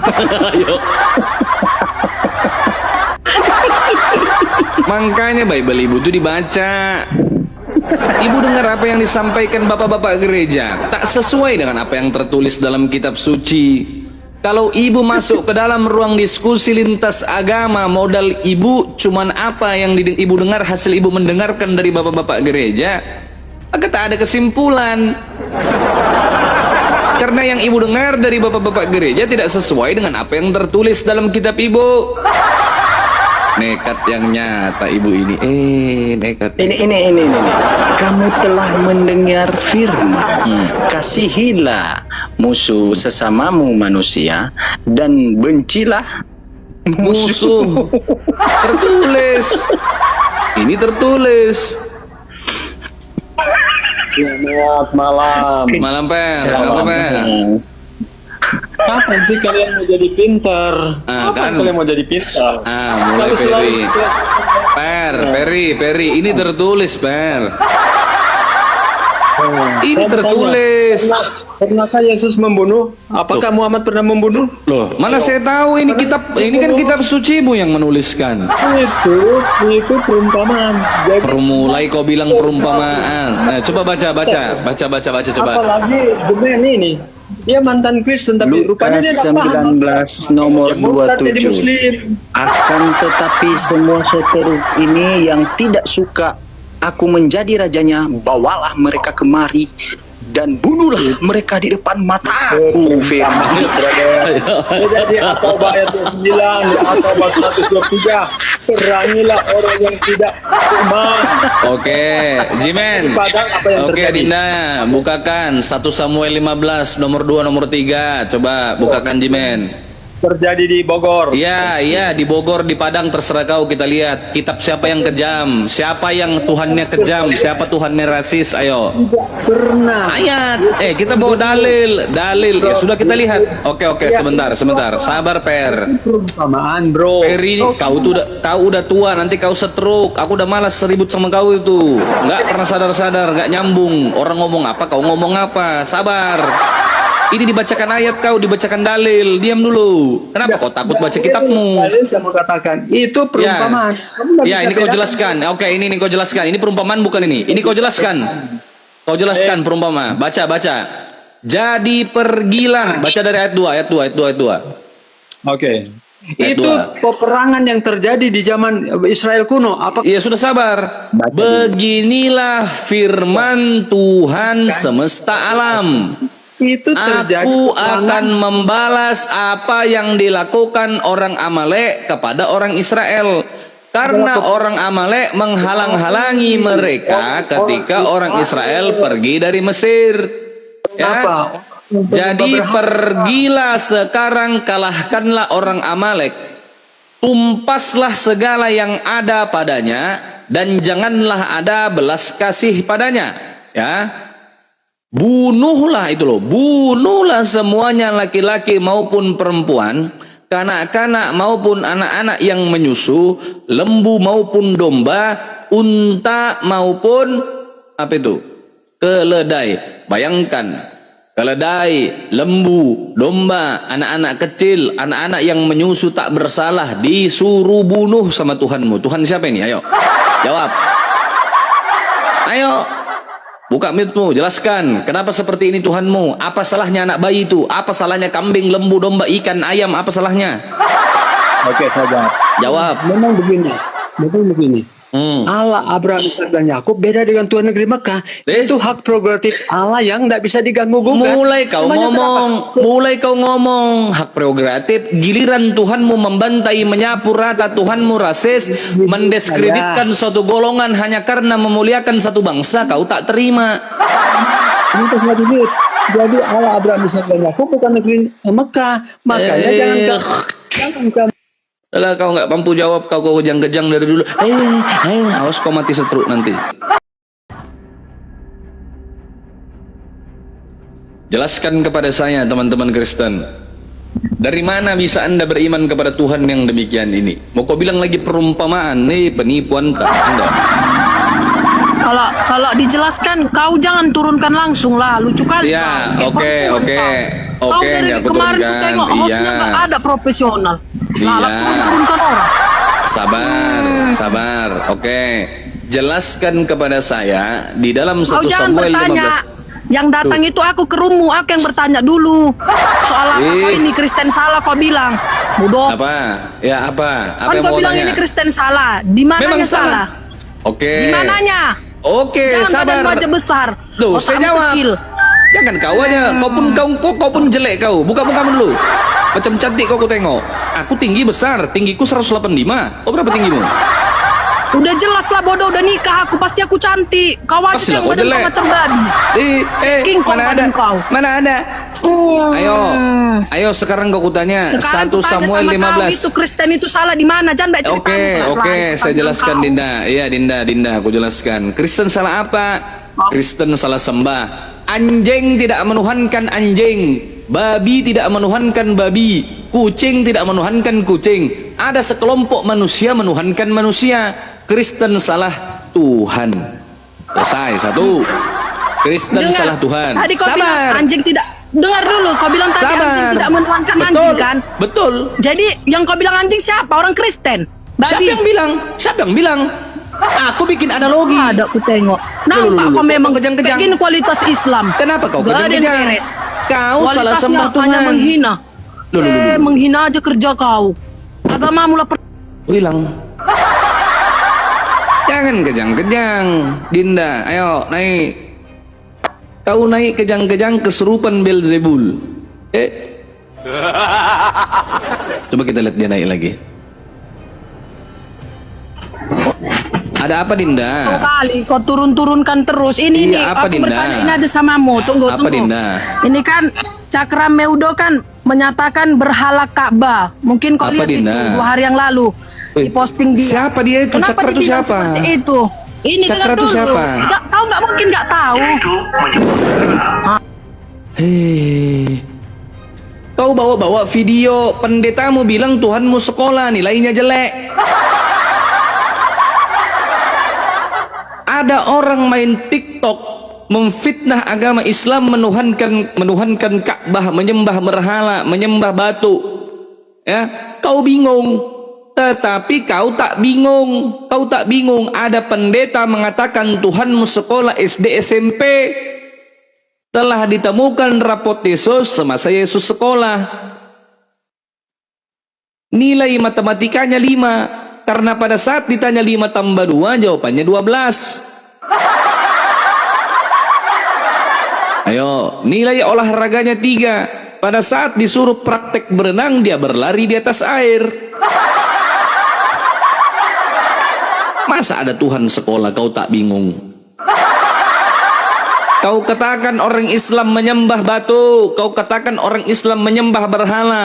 Makanya Bible ibu itu dibaca. Ibu dengar apa yang disampaikan bapak-bapak gereja tak sesuai dengan apa yang tertulis dalam kitab suci. Kalau ibu masuk ke dalam ruang diskusi lintas agama, modal ibu cuman apa yang ibu dengar, hasil ibu mendengarkan dari bapak-bapak gereja, maka tak ada kesimpulan. Karena yang ibu dengar dari bapak-bapak gereja tidak sesuai dengan apa yang tertulis dalam kitab ibu. Nekat yang nyata ibu ini. Nekat. Ini. Kamu telah mendengar firman. Kasihilah musuh sesamamu manusia dan bencilah Musuh. Tertulis. Ini tertulis. Selamat malam. Malam Per. Selamat Apa Per? malam. Kapan sih kalian mau jadi pintar? Kan. Kalian mau jadi pintar? Mulai Peri. Ini tertulis Per. Ini tertulis. Pernahkah Yesus membunuh? Apakah Muhammad pernah membunuh? Loh, mana saya tahu ini kitab, ini kan kitab sucimu yang menuliskan. Itu perumpamaan. Jadi Mulai kau bilang perumpamaan. Nah, coba baca coba. apalagi Jemen ini, dia mantan Kristen tapi rupanya dia Lukas nggak paham. 19 nomor Dia murtad jadi 27. Muslim. Akan tetapi semua seteruk ini yang tidak suka aku menjadi rajanya, bawalah mereka kemari dan bunuhlah mereka di depan mataku. Firman. Beda di At-Taubah ayat 9, di At-Taubah 123. Perangilah orang yang tidak beriman. Oke, Jimen. Padang apa yang Oke, terjadi? Dinda, bukakan 1 Samuel 15 nomor 2 nomor 3. Coba bukakan Jimen. Terjadi di Bogor. Iya, di Bogor, di Padang, terserah kau. Kita lihat kitab siapa yang kejam, siapa yang Tuhannya kejam, siapa Tuhannya rasis. Ayo. Pernah. Ayat. Kita bawa dalil. Ya sudah kita lihat. Oke, sebentar. Sabar Per. Perumpamaan, bro. Peri, kau udah tua, nanti kau stroke. Aku udah malas ribut sama kau itu. Nggak pernah sadar, nggak nyambung. Orang ngomong apa, kau ngomong apa. Sabar. Ini dibacakan ayat, kau dibacakan dalil. Diam dulu. Kenapa kau takut baca kitabmu? Saya mau katakan itu perumpamaan. Kamu nggak Ya, bisa ini kau bedakan. jelaskan. Oke, ini kau jelaskan. Ini perumpamaan bukan ini. Ini kau jelaskan. Kau jelaskan perumpamaan. Baca. Jadi pergilah. Baca dari ayat 2. Oke. Ayat Itu 2. peperangan yang terjadi di zaman Israel kuno. Apa Iya, sudah sabar. Beginilah firman Tuhan semesta alam. itu terjadi? Aku peperangan? akan membalas apa yang dilakukan orang Amalek kepada orang Israel. Karena orang Amalek menghalang-halangi mereka ketika orang Israel pergi dari Mesir. Ya. Apa? Jadi pergilah sekarang, kalahkanlah orang Amalek. Tumpaslah segala yang ada padanya dan janganlah ada belas kasih padanya. Ya. Bunuhlah bunuhlah semuanya, laki-laki maupun perempuan, kanak-kanak maupun anak-anak yang menyusu, lembu maupun domba, unta maupun keledai. Bayangkan, keledai, lembu, domba, anak-anak kecil, anak-anak yang menyusu tak bersalah disuruh bunuh sama Tuhanmu. Tuhan siapa ini? Ayo, jawab. Ayo, buka mulutmu, jelaskan. Kenapa seperti ini Tuhanmu? Apa salahnya anak bayi itu? Apa salahnya kambing, lembu, domba, ikan, ayam? Apa salahnya? Oke, saja. Jawab. Memang begini. Allah, Abraham, Ishak dan Yakub beda dengan Tuhan negeri Mekah. Itu hak prerogatif Allah yang tidak bisa diganggu gugat. Mulai kau ngomong hak prerogatif, giliran Tuhanmu membantai, menyapu rata, Tuhanmu rasis, mendiskreditkan suatu golongan hanya karena memuliakan satu bangsa, kau tak terima. Ini terus duit. Jadi Allah, Abraham, Ishak dan Yakub bukan negeri Mekah. Makanya jangan Kalau kau nggak mampu jawab, kau kejang-kejang dari dulu. Awas kau mati setruk nanti. Jelaskan kepada saya, teman-teman Kristen, dari mana bisa Anda beriman kepada Tuhan yang demikian ini? Mau kau bilang lagi perumpamaan, nih penipuan kah? Enggak. Kalau dijelaskan, kau jangan turunkan langsung lah, lucu kali. Ya, kau. oke, dari aku kemarin tuh turunkan. tengok hostnya nggak ada profesional. Turunkan orang. Sabar. Oke. Jelaskan kepada saya di dalam Kau 1 jangan Samuel bertanya. 15. Yang datang itu aku ke rumahmu, aku yang bertanya dulu. Soal apa ini Kristen salah kau bilang? Bodoh. Apa? Ya apa? Apa Kan yang kau mau bilang tanya? ini Kristen salah. Di mananya Memang salah? Oke. Di mananya? Oke, Jangan sabar. badan wajah besar. Tuh, otakmu saya jawab. kecil. Jangan kau aja, kau pun jelek kau. Buka mukamu dulu. Macam cantik kau tengok. Aku tinggi besar, tinggiku 185. Kau berapa tinggimu? Udah jelas lah bodoh, udah nikah aku, pasti aku cantik. Kau aja Pastilah yang kau badan jelek. kau macam babi. King Kong mana ada? badan kau. Mana ada? Ayo sekarang kau kutanya. Sekarang 1 ku tanya Samuel sama kau, 15. itu Kristen itu salah di mana? Jangan baca cerita. Oke, saya jelaskan Dinda. Iya Dinda, aku jelaskan. Kristen salah apa? Kristen salah sembah. Anjing tidak menuhankan anjing, babi tidak menuhankan babi, kucing tidak menuhankan kucing. Ada sekelompok manusia menuhankan manusia. Kristen salah Tuhan. Selesai, satu. Kristen salah Tuhan. Tadi kau bilang anjing tidak. Dengar dulu, kau bilang tadi anjing tidak menuhankan anjing kan? Betul. Jadi yang kau bilang anjing siapa? Orang Kristen. Babi. Siapa yang bilang? Aku bikin analogi. Ada aku tengok. Nampak kau memang kejang-kejang. kayak gini kualitas Islam. Kenapa kau Gak ada yang kejang-kejang? beres. Kau salah Kualitasnya sembah Tuhan. hanya menghina. Menghina aja kerja kau. Agamamu lah. Hilang. Jangan kejang-kejang, Dinda. Ayo naik. Kau naik kejang-kejang keserupan Belzebul. Coba kita lihat dia naik lagi. Ada apa Dinda? Kali kau turun-turunkan terus. Ini nih apa, aku Dinda? bertanya ini ada samamu. Tunggu. Apa Dinda? Ini kan Cakra Meudo kan menyatakan berhala Ka'bah. Mungkin kau Apa, lihat Dinda? itu 2 hari yang lalu diposting dia. Siapa dia itu? Kenapa Cakra itu dibilang siapa? seperti itu? Ini Cakra dengar itu dulu. siapa? Kau nggak mungkin nggak tahu. Kau bawa-bawa video pendetamu bilang Tuhanmu sekolah nilainya jelek. Ada orang main TikTok memfitnah agama Islam, menuhankan Ka'bah, menyembah berhala, menyembah batu. Ya, kau bingung. Tetapi kau tak bingung. Kau tak bingung. Ada pendeta mengatakan Tuhanmu sekolah SD SMP. Telah ditemukan rapot Yesus semasa Yesus sekolah. Nilai matematikanya 5. Karena pada saat ditanya 5 tambah 2, jawabannya 12. Ayo, nilai olahraganya 3. Pada saat disuruh praktek berenang, dia berlari di atas air. Masa ada Tuhan sekolah kau tak bingung? Kau katakan orang Islam menyembah batu, kau katakan orang Islam menyembah berhala.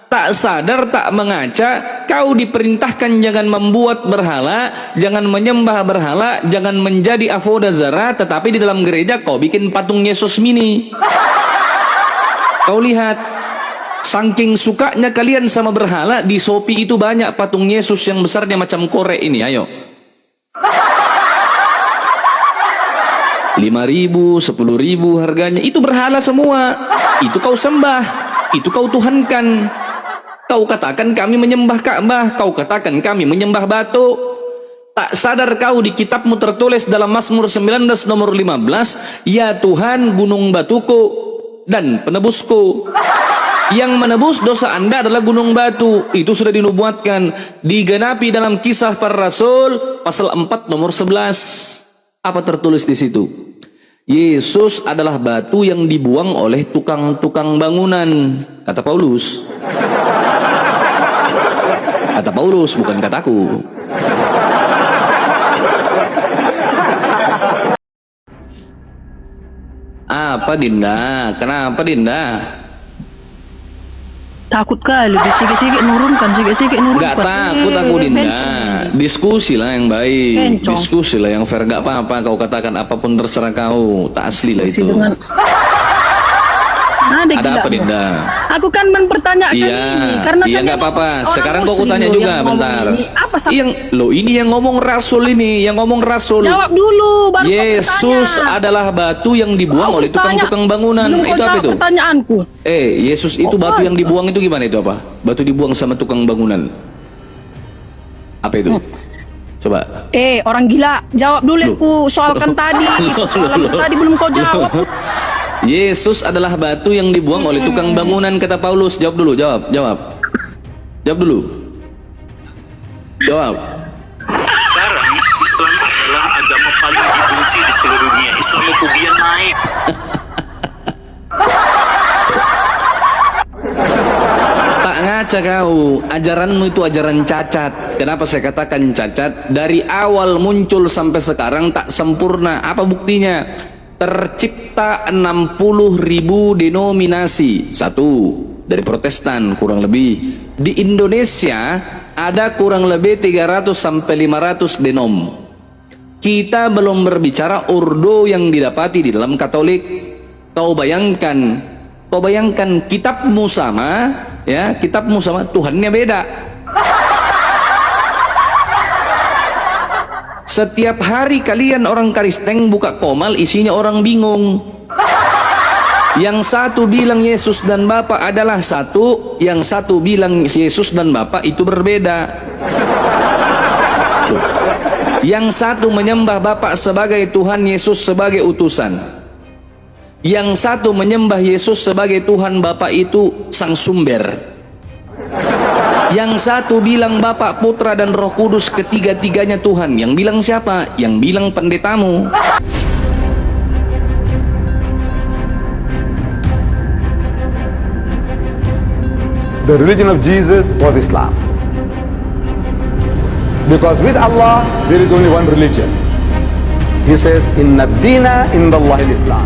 Tak sadar, tak mengaca, kau diperintahkan jangan membuat berhala, jangan menyembah berhala, jangan menjadi avodazara, tetapi di dalam gereja kau bikin patung Yesus mini. Kau lihat, saking sukanya kalian sama berhala, di Shopee itu banyak patung Yesus yang besarnya macam korek ini, ayo. 5.000, 10.000 harganya. Itu berhala semua. Itu kau sembah. Itu kau tuhankan. Kau katakan kami menyembah Ka'bah. Kau katakan kami menyembah batu. Tak sadar kau di kitabmu tertulis dalam Mazmur 19 nomor 15, ya Tuhan gunung batuku dan penebusku. Yang menebus dosa Anda adalah gunung batu. Itu sudah dinubuatkan, digenapi dalam Kisah Para Rasul pasal 4 nomor 11. Apa tertulis di situ? Yesus adalah batu yang dibuang oleh tukang-tukang bangunan, kata Paulus. Kata Paulus, bukan kataku. Apa Dinda? Kenapa Dinda? Takut kali, sikit-sikit nurunkan. Gak takut aku Dinda. Diskusi lah yang baik. Bencong. Diskusi lah yang fair. Gak apa-apa kau katakan apapun terserah kau. Tak asli lah itu. Ada apa Dinda? Aku kan mempertanyakan Iya, ini karena iya kan nggak yang apa-apa. orang Sekarang kau Muslim tanya loh juga yang ngomong bentar. ini. Apa Ini yang ngomong Rasul ini, yang ngomong Rasul. Jawab dulu baru kau Yesus bertanya. adalah batu yang dibuang oleh tukang-tukang bangunan. Belum kau Itu apa jawab itu? pertanyaanku. Yesus itu batu yang dibuang itu gimana itu apa? Batu dibuang sama tukang bangunan. Apa itu? Coba. Orang gila, jawab dulu yang ku soalkan tadi. Soalan tadi belum kau jawab. Yesus adalah batu yang dibuang oleh tukang bangunan, kata Paulus. Jawab dulu, jawab. Jawab dulu. Jawab. Sekarang Islam adalah agama paling dibenci di seluruh dunia. Islamophobia naik. Tak ngaca kau, ajaranmu itu ajaran cacat. Kenapa saya katakan cacat? Dari awal muncul sampai sekarang tak sempurna. Apa buktinya? Tercipta 60.000 denominasi. Satu, dari Protestan kurang lebih. Di Indonesia ada kurang lebih 300 sampai 500 denom. Kita belum berbicara ordo yang didapati di dalam Katolik. Kau bayangkan kitabmu sama, ya, kitabmu sama, Tuhannya beda. Setiap hari kalian orang Kristen buka komal isinya orang bingung. Yang satu bilang Yesus dan Bapa adalah satu, yang satu bilang Yesus dan Bapa itu berbeda. Yang satu menyembah Bapa sebagai Tuhan, Yesus sebagai utusan. Yang satu menyembah Yesus sebagai Tuhan, Bapa itu sang sumber. Yang satu bilang Bapa, Putra dan Roh Kudus, ketiga-tiganya Tuhan. Yang bilang siapa? Yang bilang pendetamu. The religion of Jesus was Islam. Because with Allah, there is only one religion. He says, Inna dina indallahi al-Islam.